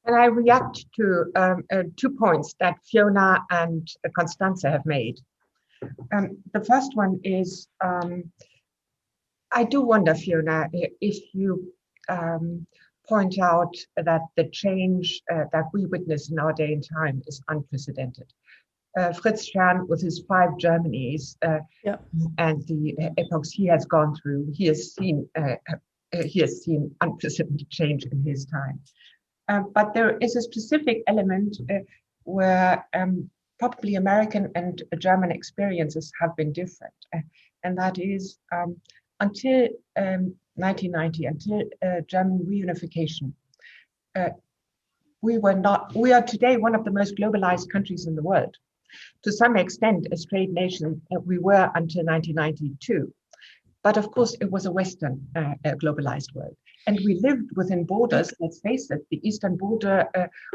And I react to 2 points that Fiona and Constanze have made. The first one is, I do wonder, Fiona, if you point out that the change that we witness in our day and time is unprecedented. Fritz Stern, with his 5 Germanys and the epochs he has gone through, he has seen unprecedented change in his time. But there is a specific element where probably American and German experiences have been different, and that is until 1990, until German reunification, we are today one of the most globalized countries in the world. To some extent, a trade nation we were until 1992. But of course, it was a Western globalized world. And we lived within borders, let's face it, the Eastern border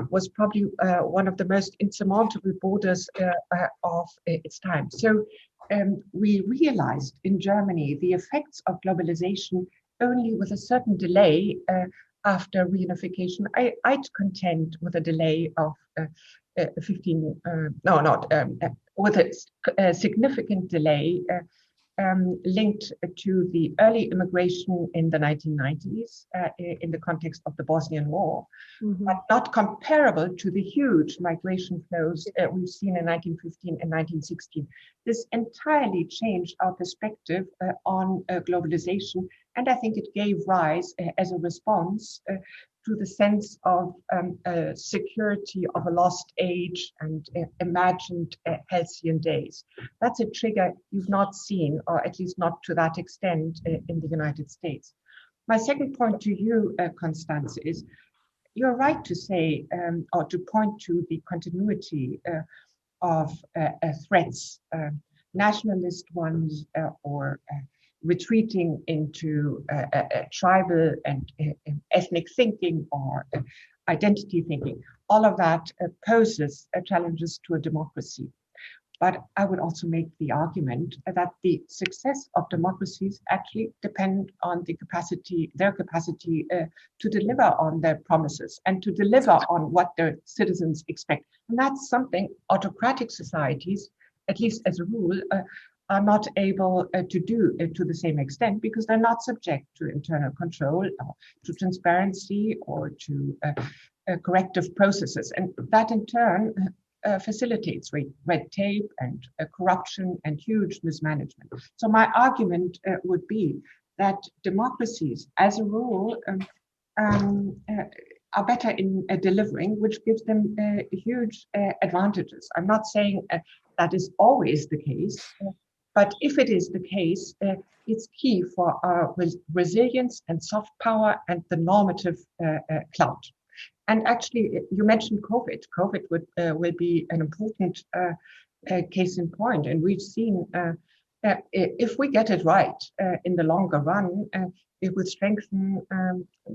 was probably one of the most insurmountable borders of its time. So we realized in Germany the effects of globalization only with a certain delay after reunification. I'd contend with a delay of with a significant delay linked to the early immigration in the 1990s in the context of the Bosnian War, but not comparable to the huge migration flows we've seen in 1915 and 1916. This entirely changed our perspective on globalization, and I think it gave rise as a response to the sense of security of a lost age and imagined halcyon days. That's a trigger you've not seen, or at least not to that extent, in the United States. My second point to you, Constanze, is you're right to say, or to point to the continuity of threats, nationalist ones, or retreating into tribal and ethnic thinking or identity thinking. All of that poses challenges to a democracy. But I would also make the argument that the success of democracies actually depend on their capacity to deliver on their promises and to deliver on what their citizens expect. And that's something autocratic societies, at least as a rule, are not able to do to the same extent, because they're not subject to internal control, to transparency, or to corrective processes. And that in turn facilitates red tape and corruption and huge mismanagement. So my argument would be that democracies, as a rule, are better in delivering, which gives them huge advantages. I'm not saying that is always the case, but if it is the case, it's key for our resilience and soft power and the normative clout. And actually, you mentioned COVID. COVID will be an important case in point. And we've seen if we get it right in the longer run, it will strengthen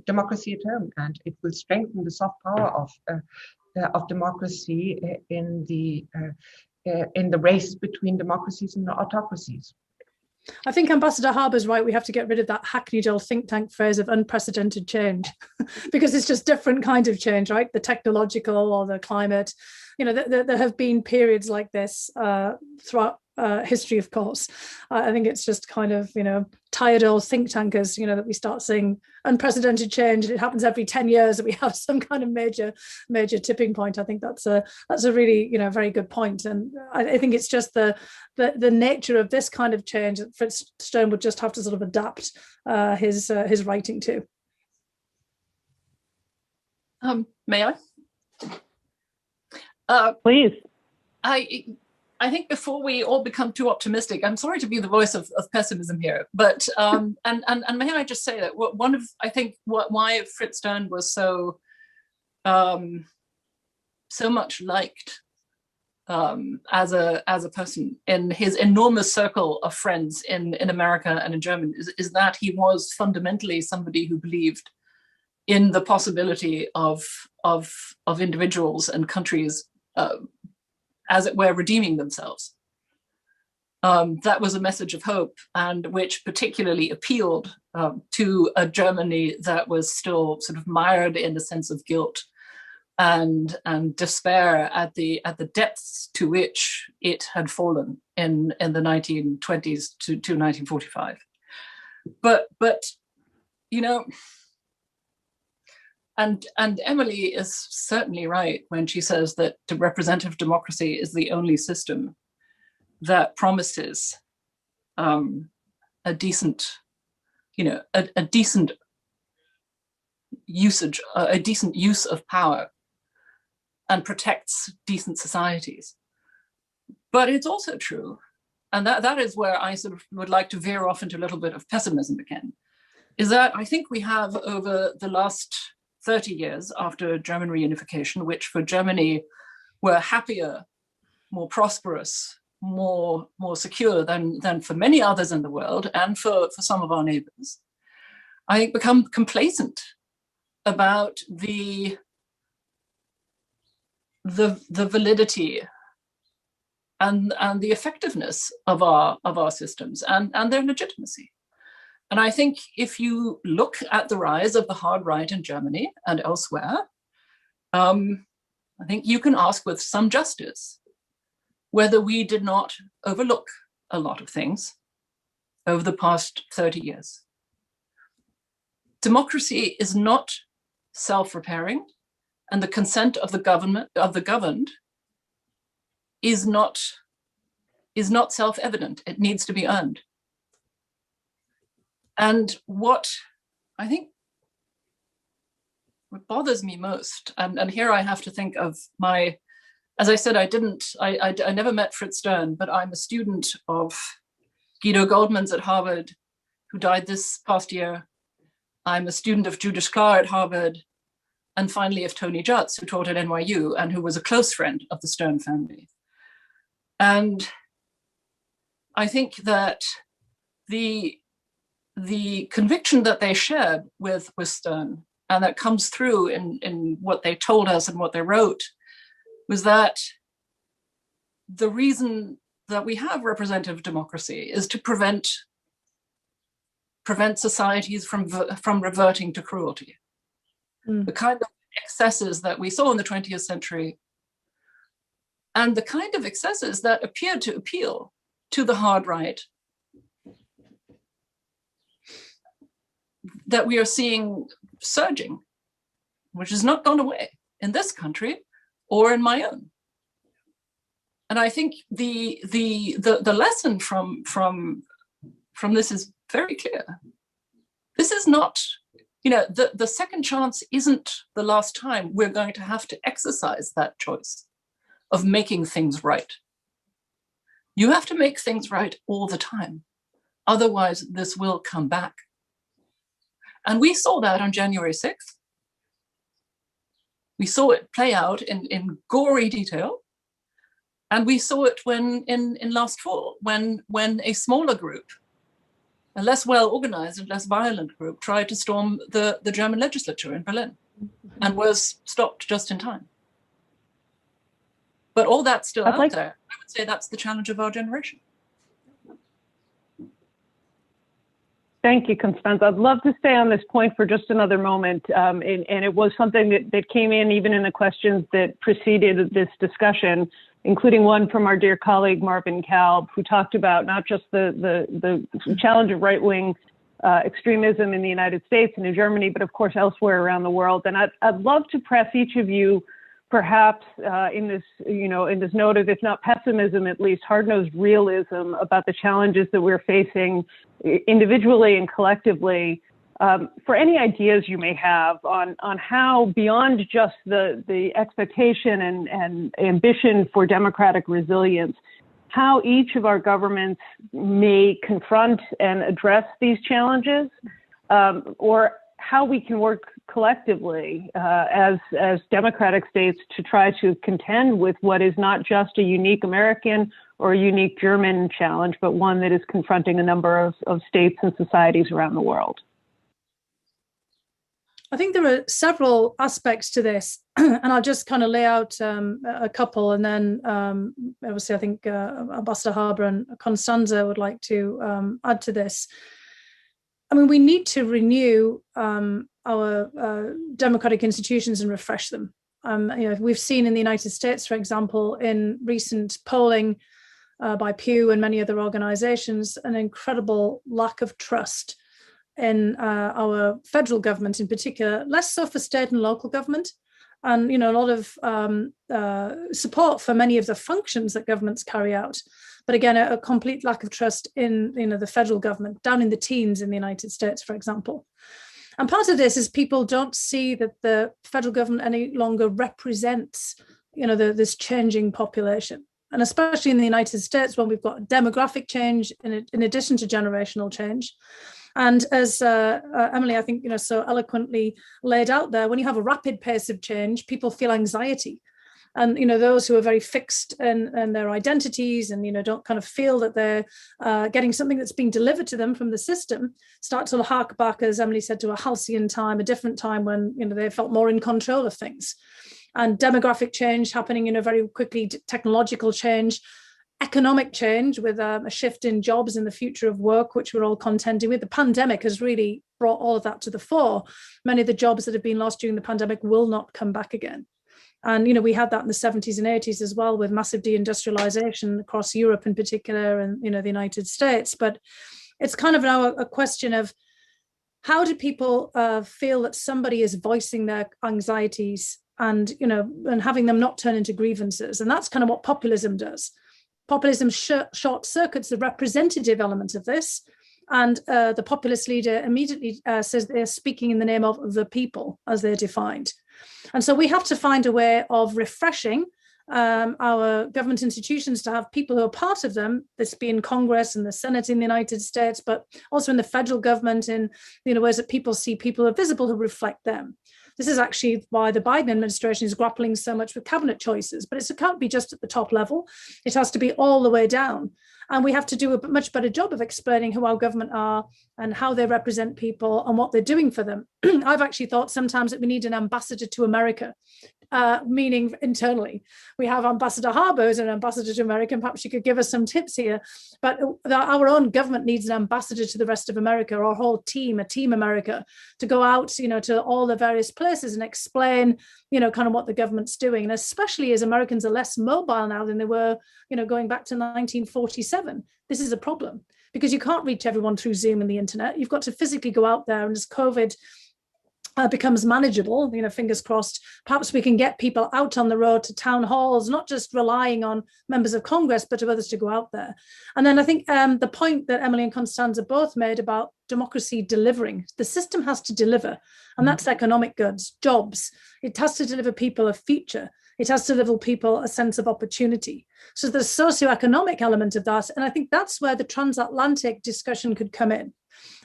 democracy at home, and it will strengthen the soft power of democracy in the race between democracies and autocracies. I think Ambassador Harbour's right. We have to get rid of that hackneyed old think tank phrase of unprecedented change, because it's just different kinds of change, right? The technological or the climate. You know, there have been periods like this throughout history, of course. I think it's just kind of, you know, tired old think tankers, you know, that we start seeing unprecedented change, and it happens every 10 years that we have some kind of major tipping point. I think that's a really, you know, very good point. And I think it's just the nature of this kind of change that Fritz Stern would just have to sort of adapt his writing to. May I? Please. I think before we all become too optimistic, I'm sorry to be the voice of pessimism here, but and may I just say that one of, I think, why Fritz Stern was so much liked as a person in his enormous circle of friends in America and in Germany is that he was fundamentally somebody who believed in the possibility of individuals and countries, as it were, redeeming themselves. That was a message of hope, and which particularly appealed to a Germany that was still sort of mired in a sense of guilt and despair at the depths to which it had fallen in the 1920s to 1945. But you know, and Emily is certainly right when she says that representative democracy is the only system that promises a decent, you know, a decent usage, a decent use of power, and protects decent societies. But it's also true, and that is where I sort of would like to veer off into a little bit of pessimism again, is that I think we have, over the last 30 years after German reunification, which for Germany were happier, more prosperous, more secure than for many others in the world, and for some of our neighbors, I think become complacent about the validity and the effectiveness of our systems and their legitimacy. And I think if you look at the rise of the hard right in Germany and elsewhere, I think you can ask with some justice whether we did not overlook a lot of things over the past 30 years. Democracy is not self-repairing, and the consent of the governed is not self-evident. It needs to be earned. And what I think what bothers me most, and here I have to think of my, as I said, I never met Fritz Stern, but I'm a student of Guido Goldman's at Harvard, who died this past year. I'm a student of Judith Sklar at Harvard, and finally of Tony Jutz, who taught at NYU and who was a close friend of the Stern family. And I think that the conviction that they shared with Stern, and that comes through in what they told us and what they wrote, was that the reason that we have representative democracy is to prevent societies from reverting to cruelty. The kind of excesses that we saw in the 20th century, and the kind of excesses that appeared to appeal to the hard right, that we are seeing surging, which has not gone away in this country or in my own. And I think the lesson from this is very clear. This is not, you know, the second chance isn't the last time we're going to have to exercise that choice of making things right. You have to make things right all the time. Otherwise, this will come back. And we saw that on January 6th. We saw it play out in gory detail. And we saw it in last fall, when a smaller group, a less well-organized and less violent group, tried to storm the German legislature in Berlin and was stopped just in time. But all that's still out there. I would say that's the challenge of our generation. Thank you, Constanze. I'd love to stay on this point for just another moment. And it was something that came in even in the questions that preceded this discussion, including one from our dear colleague, Marvin Kalb, who talked about not just the challenge of right-wing extremism in the United States and in Germany, but of course elsewhere around the world. And I'd love to press each of you, perhaps in this, in this note of, if not pessimism, at least hard-nosed realism about the challenges that we're facing individually and collectively, for any ideas you may have on how, beyond just the expectation and ambition for democratic resilience, how each of our governments may confront and address these challenges, or how we can work collectively as democratic states to try to contend with what is not just a unique American or a unique German challenge, but one that is confronting a number of states and societies around the world. I think there are several aspects to this, and I'll just kind of lay out a couple, and then obviously I think Ambassador Harbour and Constanze would like to add to this. I mean, we need to renew our democratic institutions and refresh them. We've seen in the United States, for example, in recent polling by Pew and many other organizations, an incredible lack of trust in our federal government in particular, less so for state and local government, and a lot of support for many of the functions that governments carry out. But again, a complete lack of trust in the federal government, down in the teens in the United States, for example. And part of this is people don't see that the federal government any longer represents, this changing population. And especially in the United States, when we've got demographic change in addition to generational change. And as Emily, I think, so eloquently laid out there, when you have a rapid pace of change, people feel anxiety. And, those who are very fixed in their identities and, don't kind of feel that they're getting something that's being delivered to them from the system, start to hark back, as Emily said, to a halcyon time, a different time when, they felt more in control of things. And demographic change happening, very quickly, technological change, economic change with a shift in jobs and the future of work, which we're all contending with. The pandemic has really brought all of that to the fore. Many of the jobs that have been lost during the pandemic will not come back again. And, we had that in the 70s and 80s as well, with massive deindustrialization across Europe in particular and, the United States. But it's kind of now a question of how do people feel that somebody is voicing their anxieties and, and having them not turn into grievances. And that's kind of what populism does. Populism short circuits the representative element of this. And the populist leader immediately says they're speaking in the name of the people as they're defined. And so we have to find a way of refreshing our government institutions to have people who are part of them, this being Congress and the Senate in the United States, but also in the federal government in ways that people see people who are visible who reflect them. This is actually why the Biden administration is grappling so much with cabinet choices, but it can't be just at the top level. It has to be all the way down. And we have to do a much better job of explaining who our government are and how they represent people and what they're doing for them. I've actually thought sometimes that we need an ambassador to America, meaning internally. We have Ambassador Harbour as an ambassador to America, and perhaps you could give us some tips here. But our own government needs an ambassador to the rest of America, or a whole team, a Team America, to go out, to all the various places and explain, kind of what the government's doing. And especially as Americans are less mobile now than they were, going back to 1947, this is a problem because you can't reach everyone through Zoom and the internet. You've got to physically go out there, and as COVID becomes manageable, fingers crossed, perhaps we can get people out on the road to town halls, not just relying on members of Congress, but to others to go out there. And then I think the point that Emily and Constanze both made about democracy delivering, the system has to deliver, and that's economic goods, jobs. It has to deliver people a future. It has to deliver people a sense of opportunity. So the socioeconomic element of that, and I think that's where the transatlantic discussion could come in.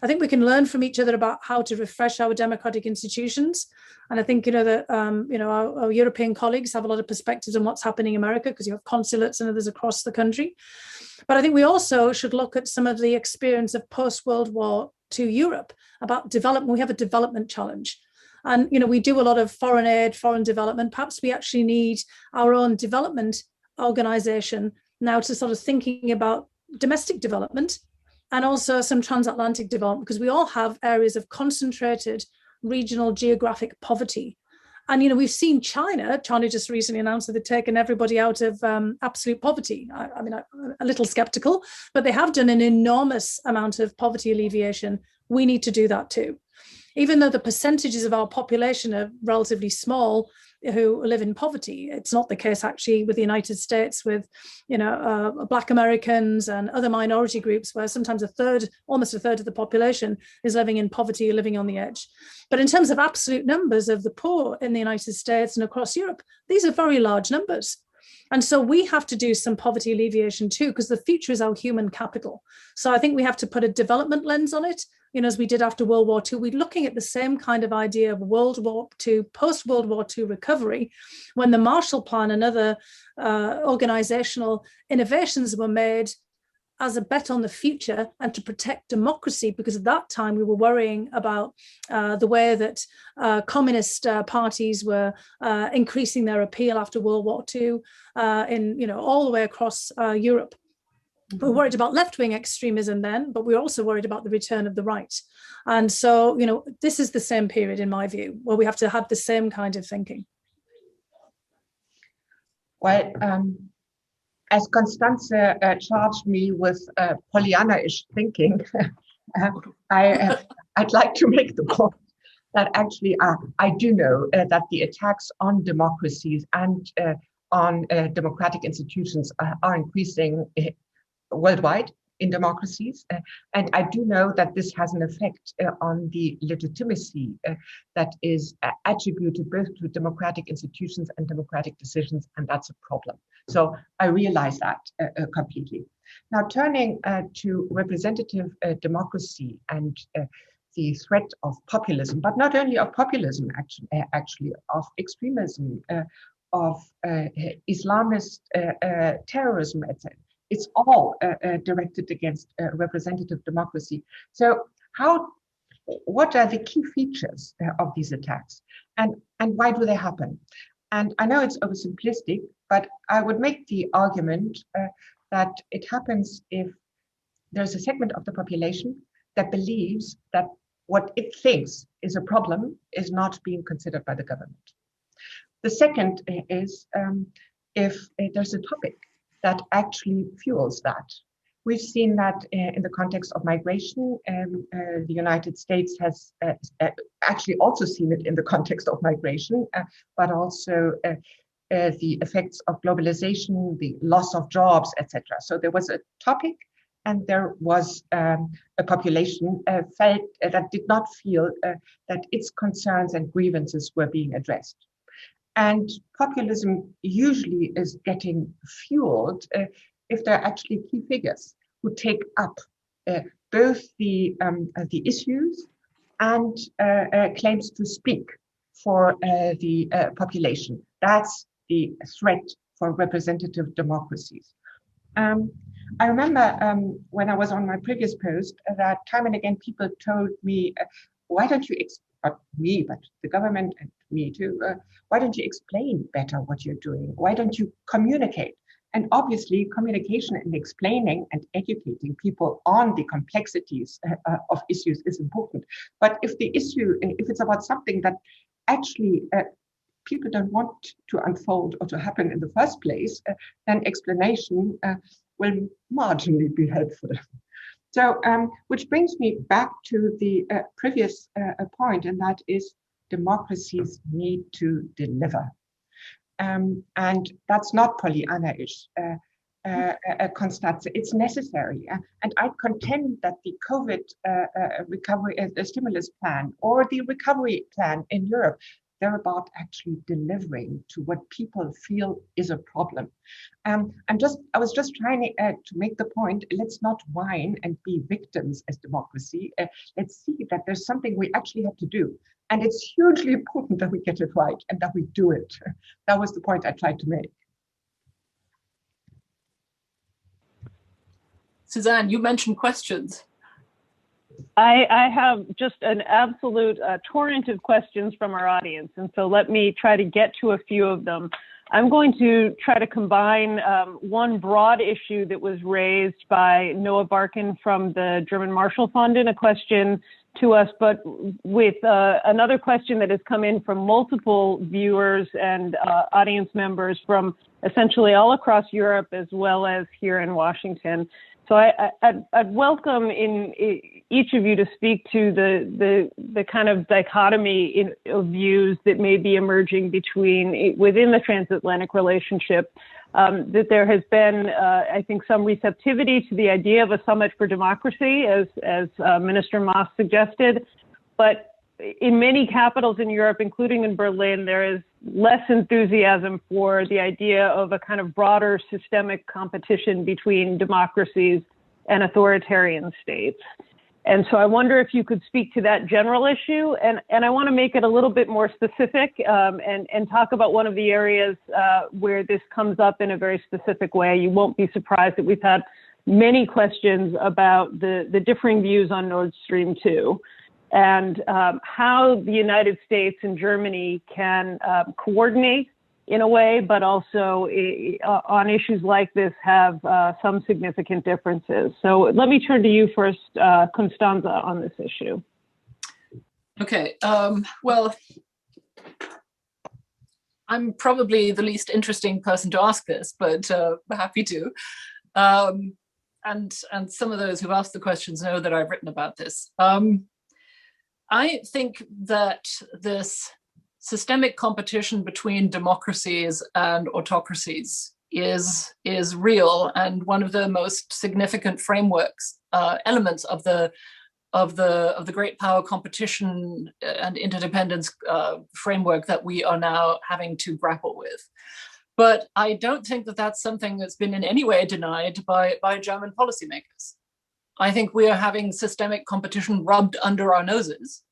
I think we can learn from each other about how to refresh our democratic institutions. And I think, that, our European colleagues have a lot of perspectives on what's happening in America because you have consulates and others across the country. But I think we also should look at some of the experience of post-World War II Europe about development. We have a development challenge. And, we do a lot of foreign aid, foreign development. Perhaps we actually need our own development organization now to sort of thinking about domestic development and also some transatlantic development, because we all have areas of concentrated regional geographic poverty. And, we've seen China just recently announced that they've taken everybody out of absolute poverty. I mean, I'm a little skeptical, but they have done an enormous amount of poverty alleviation. We need to do that too. Even though the percentages of our population are relatively small who live in poverty, it's not the case actually with the United States, with Black Americans and other minority groups, where sometimes almost a third of the population is living in poverty, living on the edge. But in terms of absolute numbers of the poor in the United States and across Europe, these are very large numbers. And so we have to do some poverty alleviation too, because the future is our human capital. So I think we have to put a development lens on it. As we did after World War II, we're looking at the same kind of idea of World War II, post-World War II recovery, when the Marshall Plan and other organizational innovations were made as a bet on the future and to protect democracy, because at that time we were worrying about the way that communist parties were increasing their appeal after World War II all the way across Europe. We were worried about left-wing extremism then, but we were also worried about the return of the right. And so, this is the same period, in my view, where we have to have the same kind of thinking. Well, as Constanze charged me with Pollyanna-ish thinking, I'd like to make the point that actually I do know that the attacks on democracies and on democratic institutions are increasing worldwide in democracies. And I do know that this has an effect on the legitimacy that is attributed both to democratic institutions and democratic decisions, and that's a problem. So I realize that completely. Now, turning to representative democracy and the threat of populism, but not only of populism, actually of extremism, of Islamist terrorism, etc. It's all directed against representative democracy. So what are the key features of these attacks, and why do they happen? And I know it's oversimplistic, but I would make the argument that it happens if there's a segment of the population that believes that what it thinks is a problem is not being considered by the government. The second is if there's a topic that actually fuels that. We've seen that in the context of migration. The United States has actually also seen it in the context of migration, but also the effects of globalization, the loss of jobs, etc. So there was a topic, and there was a population felt that did not feel that its concerns and grievances were being addressed. And populism usually is getting fueled if there are actually key figures who take up both the issues and claims to speak for the population. That's the threat for representative democracies. I remember when I was on my previous post that time and again people told me, why don't you, not me, but the government and me too, why don't you explain better what you're doing? Why don't you communicate? And obviously communication and explaining and educating people on the complexities of issues is important. But if the issue, if it's about something that actually people don't want to unfold or to happen in the first place, then explanation will marginally be helpful. So, which brings me back to the previous point, and that is democracies need to deliver. And that's not Pollyanna-ish, Constanze, it's necessary. And I contend that the COVID recovery, the stimulus plan or the recovery plan in Europe, they're about actually delivering to what people feel is a problem. I was just trying to make the point, let's not whine and be victims as democracy. Let's see that there's something we actually have to do. And it's hugely important that we get it right and that we do it. That was the point I tried to make. Suzanne, you mentioned questions. I have just an absolute torrent of questions from our audience. And so let me try to get to a few of them. I'm going to try to combine one broad issue that was raised by Noah Barkin from the German Marshall Fund in a question to us, but with another question that has come in from multiple viewers and audience members from essentially all across Europe as well as here in Washington. So I'd welcome in each of you to speak to the kind of dichotomy of views that may be emerging within the transatlantic relationship. That there has been, I think, some receptivity to the idea of a summit for democracy, as Minister Maas suggested. But in many capitals in Europe, including in Berlin, there is less enthusiasm for the idea of a kind of broader systemic competition between democracies and authoritarian states. And so I wonder if you could speak to that general issue. And I want to make it a little bit more specific and talk about one of the areas where this comes up in a very specific way. You won't be surprised that we've had many questions about the differing views on Nord Stream 2 and how the United States and Germany can coordinate in a way, but also on issues like this have some significant differences. So let me turn to you first, Constanza, on this issue. Okay, well, I'm probably the least interesting person to ask this, but happy to. And some of those who've asked the questions know that I've written about this. I think that this systemic competition between democracies and autocracies is real, and one of the most significant frameworks, elements of the great power competition and interdependence framework that we are now having to grapple with. But I don't think that that's something that's been in any way denied by German policymakers. I think we are having systemic competition rubbed under our noses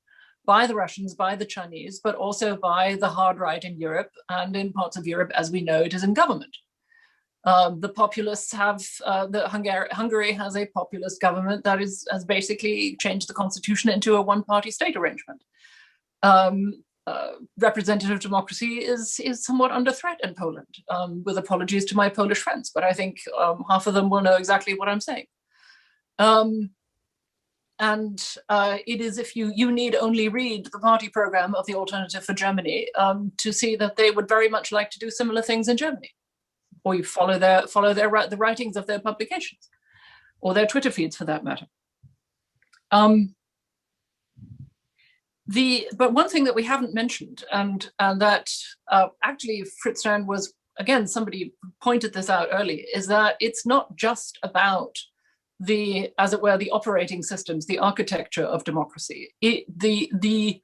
by the Russians, by the Chinese, but also by the hard right in Europe, and in parts of Europe, as we know, it is in government. The populists have, Hungary has a populist government that has basically changed the constitution into a one-party state arrangement. Representative democracy is somewhat under threat in Poland, with apologies to my Polish friends, but I think half of them will know exactly what I'm saying. It is, if you need only read the party program of the Alternative for Germany to see that they would very much like to do similar things in Germany, or you follow the writings of their publications, or their Twitter feeds for that matter. But one thing that we haven't mentioned, and that actually Fritz Stern was, again, somebody pointed this out early, is that it's not just about the, as it were, the operating systems, the architecture of democracy. The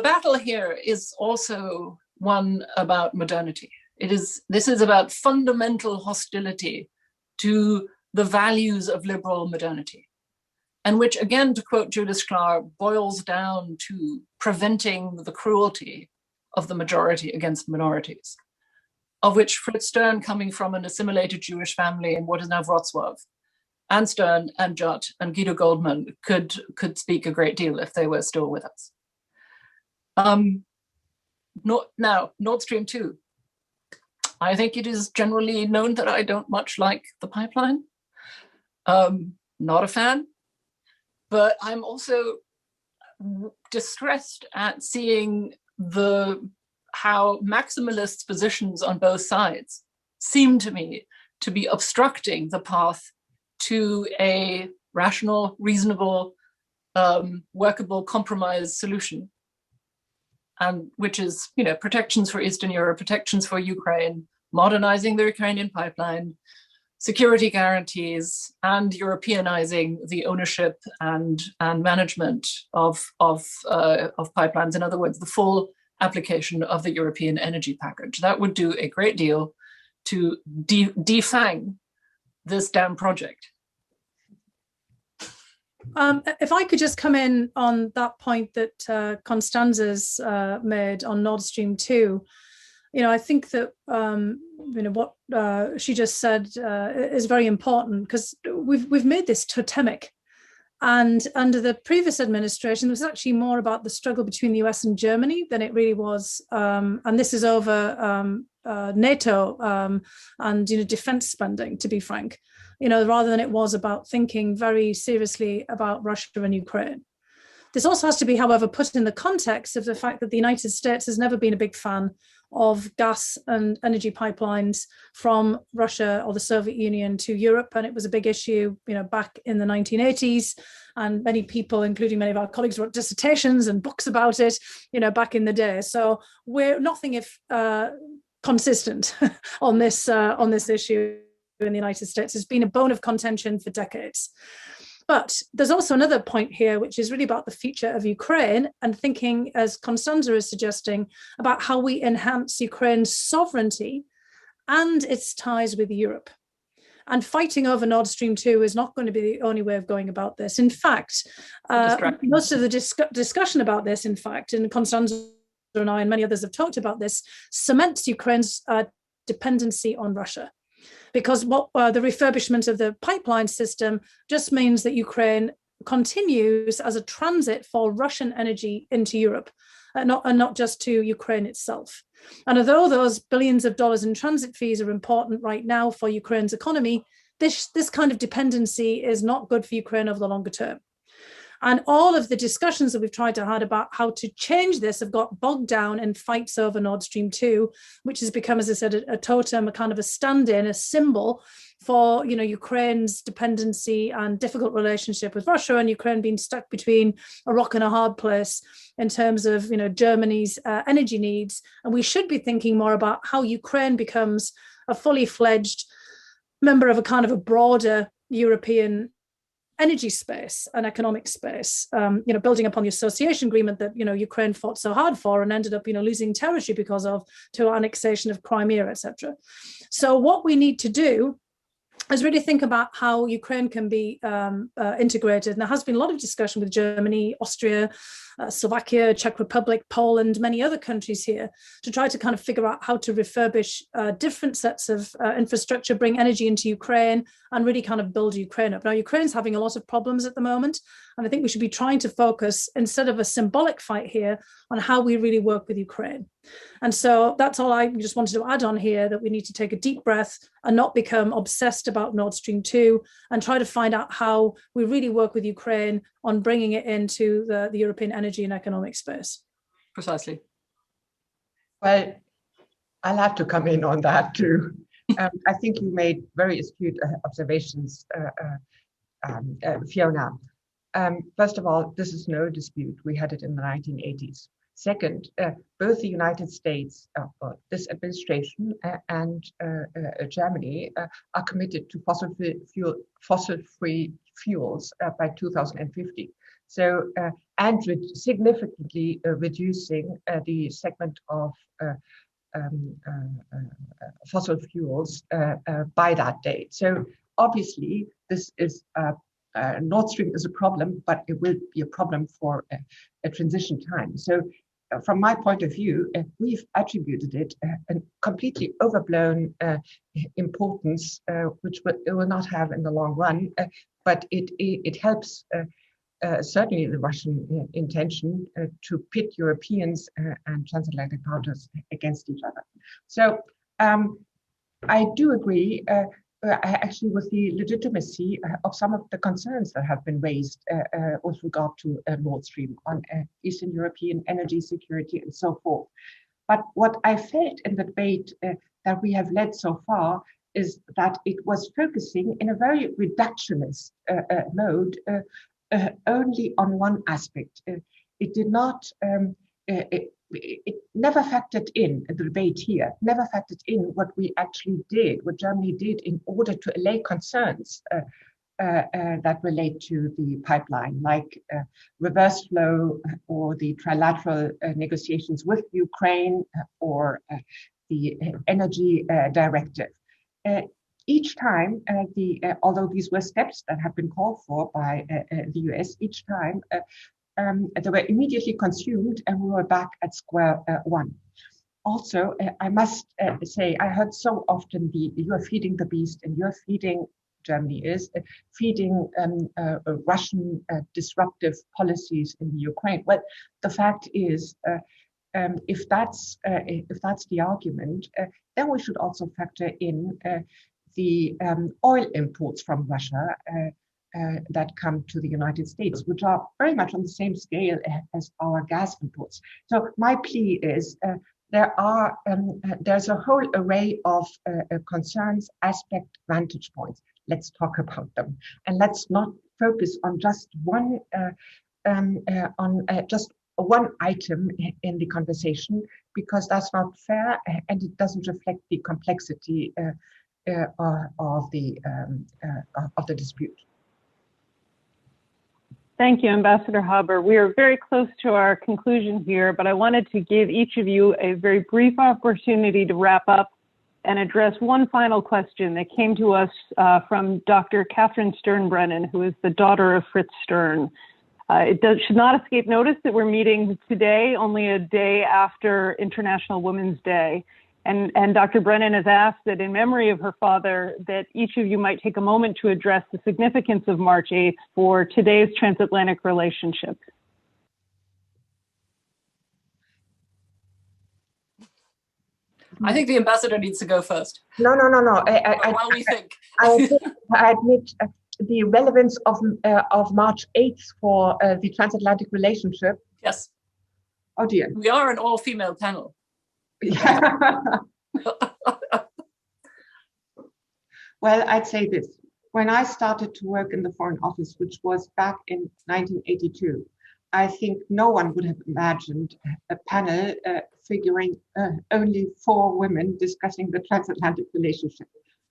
battle here is also one about modernity. This is about fundamental hostility to the values of liberal modernity, and which, again, to quote Judith Sklar, boils down to preventing the cruelty of the majority against minorities, of which Fritz Stern, coming from an assimilated Jewish family in what is now Wrocław, and Stern and Judd and Guido Goldman could speak a great deal if they were still with us. Now, Nord Stream 2. I think it is generally known that I don't much like the pipeline. Not a fan, but I'm also distressed at seeing how maximalists' positions on both sides seem to me to be obstructing the path to a rational, reasonable, workable compromise solution, and which is, protections for Eastern Europe, protections for Ukraine, modernizing the Ukrainian pipeline, security guarantees, and Europeanizing the ownership and management of pipelines. In other words, the full application of the European energy package. That would do a great deal to defang this damn project. If I could just come in on that point that Constanza's made on Nord Stream 2, I think that what she just said is very important, because we've made this totemic And under the previous administration, it was actually more about the struggle between the US and Germany than it really was. And this is over NATO and defense spending, to be frank, rather than it was about thinking very seriously about Russia and Ukraine. This also has to be, however, put in the context of the fact that the United States has never been a big fan of gas and energy pipelines from Russia or the Soviet Union to Europe. And it was a big issue, back in the 1980s. And many people, including many of our colleagues, wrote dissertations and books about it, back in the day. So we're nothing if consistent on this issue in the United States. It's been a bone of contention for decades. But there's also another point here, which is really about the future of Ukraine and thinking, as Constanza is suggesting, about how we enhance Ukraine's sovereignty and its ties with Europe. And fighting over Nord Stream 2 is not going to be the only way of going about this. In fact, most of the discussion about this, in fact, and Constanza and I and many others have talked about this, cements Ukraine's dependency on Russia. Because what the refurbishment of the pipeline system just means that Ukraine continues as a transit for Russian energy into Europe, and not just to Ukraine itself. And although those billions of dollars in transit fees are important right now for Ukraine's economy, this kind of dependency is not good for Ukraine over the longer term. And all of the discussions that we've tried to have about how to change this have got bogged down in fights over Nord Stream 2, which has become, as I said, a totem, a kind of a stand-in, a symbol for Ukraine's dependency and difficult relationship with Russia, and Ukraine being stuck between a rock and a hard place in terms of Germany's energy needs. And we should be thinking more about how Ukraine becomes a fully fledged member of a kind of a broader European energy space and economic space, building upon the association agreement that, Ukraine fought so hard for and ended up, losing territory because of, to annexation of Crimea, etc. So what we need to do is really think about how Ukraine can be integrated. And there has been a lot of discussion with Germany, Austria, Slovakia, Czech Republic, Poland, many other countries here to try to kind of figure out how to refurbish different sets of infrastructure, bring energy into Ukraine and really kind of build Ukraine up. Now, Ukraine's having a lot of problems at the moment. And I think we should be trying to focus, instead of a symbolic fight here, on how we really work with Ukraine. And so that's all I just wanted to add on here, that we need to take a deep breath and not become obsessed about Nord Stream 2 and try to find out how we really work with Ukraine on bringing it into the European energy and economic space. Precisely. Well, I'll have to come in on that too. I think you made very astute observations, Fiona. First of all, this is no dispute. We had it in the 1980s. Second, both the United States, this administration and Germany are committed to fossil-free fuels by 2050. So, and significantly reducing the segment of fossil fuels by that date. So obviously, this is Nord Stream is a problem, but it will be a problem for a transition time. So from my point of view, we've attributed it a completely overblown importance, which it will not have in the long run, but it helps certainly the Russian intention to pit Europeans and transatlantic partners against each other. So I do agree actually with the legitimacy of some of the concerns that have been raised with regard to Nord Stream on Eastern European energy security and so forth. But what I felt in the debate that we have led so far is that it was focusing in a very reductionist mode only on one aspect. It did not, it never factored in the debate here, never factored in what we actually did, what Germany did in order to allay concerns that relate to the pipeline, like reverse flow or the trilateral negotiations with Ukraine or the energy directive. Each time, although these were steps that have been called for by the US, each time they were immediately consumed and we were back at square one. Also, I must say, I heard so often you're feeding the beast and you're feeding Germany is, feeding Russian disruptive policies in the Ukraine. Well, the fact is, if that's the argument, then we should also factor in the oil imports from Russia that come to the United States, which are very much on the same scale as our gas imports. So my plea is there's a whole array of concerns, aspect, vantage points. Let's talk about them, and let's not focus on just one just one item in the conversation, because that's not fair and it doesn't reflect the complexity of the dispute. Thank you, Ambassador Haber. We are very close to our conclusion here, but I wanted to give each of you a very brief opportunity to wrap up and address one final question that came to us from Dr. Catherine Sternbrennan, who is the daughter of Fritz Stern. Should not escape notice that we're meeting today, only a day after International Women's Day. And Dr. Brennan has asked that in memory of her father, that each of you might take a moment to address the significance of March 8th for today's transatlantic relationship. I think the ambassador needs to go first. No. While we think. I admit the relevance of March 8th for the transatlantic relationship. Yes. Oh dear. We are an all-female panel. Yeah. Well, I'd say this. When I started to work in the Foreign Office, which was back in 1982, I think no one would have imagined a panel figuring only 4 women discussing the transatlantic relationship.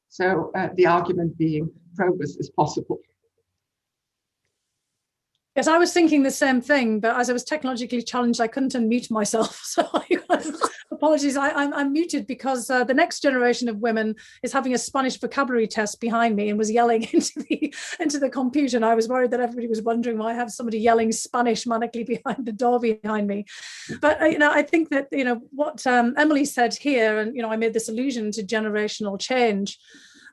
So the argument being progress is possible. Yes, I was thinking the same thing, but as I was technologically challenged, I couldn't unmute myself. So apologies, I'm muted because the next generation of women is having a Spanish vocabulary test behind me and was yelling into the computer. And I was worried that everybody was wondering why I have somebody yelling Spanish manically behind the door behind me. But I think that what Emily said here, and I made this allusion to generational change.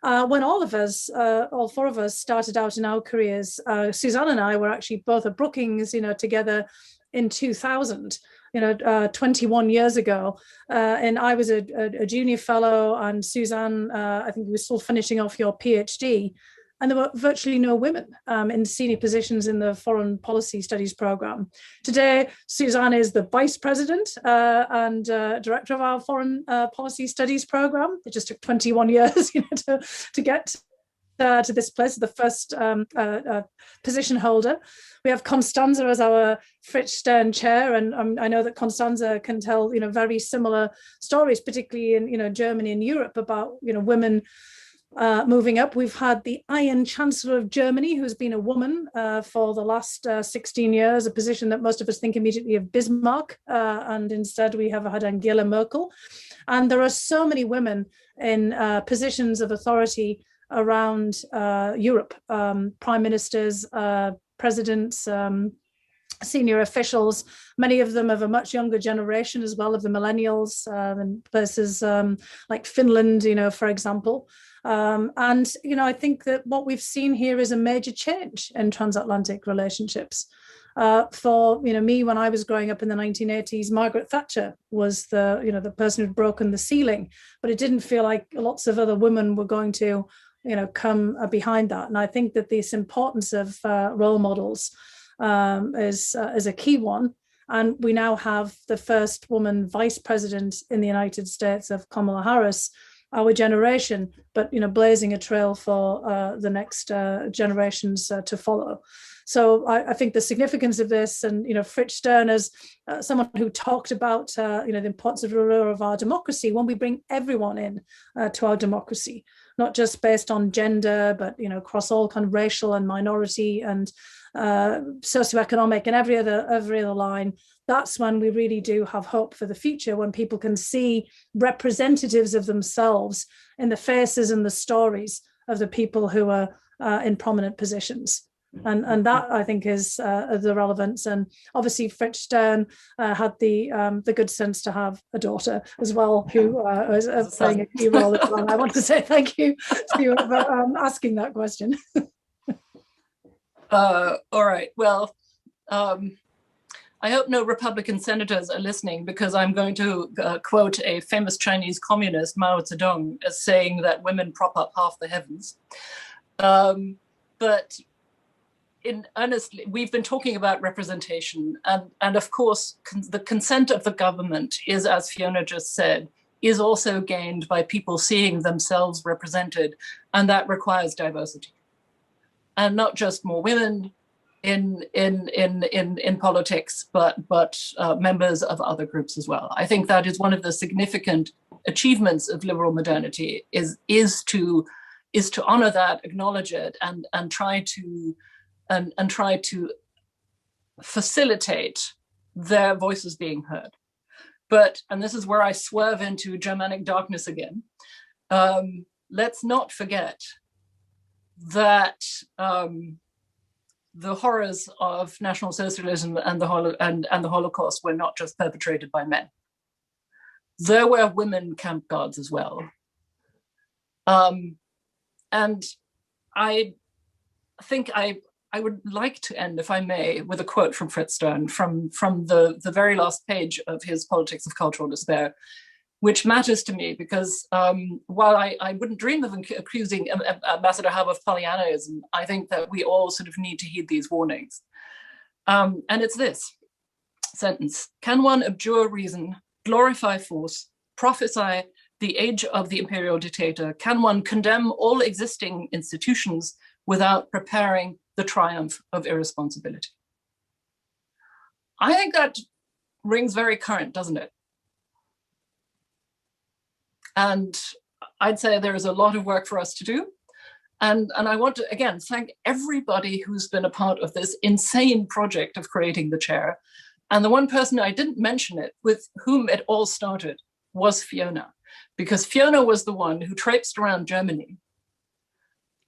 When all of us, all 4 of us, started out in our careers, Suzanne and I were actually both at Brookings, together in 2000, 21 years ago. And I was a junior fellow, and Suzanne, I think you were still finishing off your PhD. And there were virtually no women in senior positions in the Foreign Policy Studies program. Today, Suzanne is the Vice President and Director of our Foreign Policy Studies program. It just took 21 years to get to this place, the first position holder. We have Constanza as our Fritz Stern Chair, and I know that Constanza can tell very similar stories, particularly in Germany and Europe, about women moving up. We've had the Iron Chancellor of Germany, who's been a woman for the last 16 years, a position that most of us think immediately of Bismarck, and instead we have had Angela Merkel. And there are so many women in positions of authority around Europe, prime ministers, presidents, senior officials, many of them of a much younger generation as well, of the millennials, and places like Finland, for example. And I think that what we've seen here is a major change in transatlantic relationships. For me, when I was growing up in the 1980s, Margaret Thatcher was the person who'd broken the ceiling, but it didn't feel like lots of other women were going to come behind that. And I think that this importance of role models is a key one. And we now have the first woman vice president in the United States, of Kamala Harris, our generation, but blazing a trail for the next generations to follow. So I think the significance of this, and Fritz Stern, as someone who talked about the importance of our democracy, when we bring everyone in to our democracy, not just based on gender, but across all kind of racial and minority and socioeconomic and every other line. That's when we really do have hope for the future, when people can see representatives of themselves in the faces and the stories of the people who are in prominent positions. And that, I think, is the relevance. And obviously Fritz Stern had the good sense to have a daughter as well, who was playing a key role as well. I want to say thank you to you for asking that question. All right, well, I hope no Republican senators are listening, because I'm going to quote a famous Chinese communist, Mao Zedong, as saying that women prop up half the heavens. But honestly, we've been talking about representation, and of course, the consent of the government is, as Fiona just said, is also gained by people seeing themselves represented, and that requires diversity, and not just more women in politics, but members of other groups as well. I think that is one of the significant achievements of liberal modernity, is to honor that, acknowledge it, and try to facilitate their voices being heard. But, and this is where I swerve into Germanic darkness again, let's not forget that the horrors of National Socialism and the Holocaust were not just perpetrated by men. There were women camp guards as well. And I think I would like to end, if I may, with a quote from Fritz Stern from the very last page of his Politics of Cultural Despair, which matters to me because while I wouldn't dream of accusing Ambassador Haber of Pollyannaism, I think that we all sort of need to heed these warnings. And it's this sentence: can one abjure reason, glorify force, prophesy the age of the imperial dictator? Can one condemn all existing institutions without preparing the triumph of irresponsibility? I think that rings very current, doesn't it? And I'd say there is a lot of work for us to do. And I want to, again, thank everybody who's been a part of this insane project of creating the chair. And the one person I didn't mention it, with whom it all started, was Fiona. Because Fiona was the one who traipsed around Germany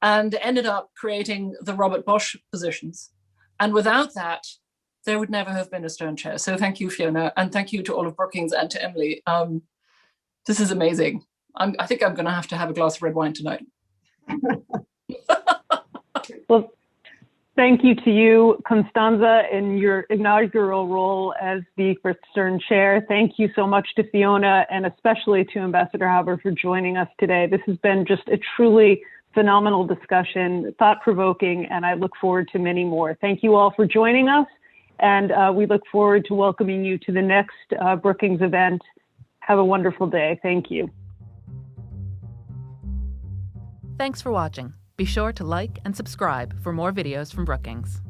and ended up creating the Robert Bosch positions. And without that, there would never have been a Stern Chair. So thank you, Fiona. And thank you to all of Brookings and to Emily. This is amazing. I think I'm going to have a glass of red wine tonight. Well, thank you to you, Constanza, in your inaugural role as the Fritz Stern Chair. Thank you so much to Fiona, and especially to Ambassador Haber for joining us today. This has been just a truly phenomenal discussion, thought-provoking, and I look forward to many more. Thank you all for joining us, and we look forward to welcoming you to the next Brookings event. Have a wonderful day. Thank you. Thanks for watching. Be sure to like and subscribe for more videos from Brookings.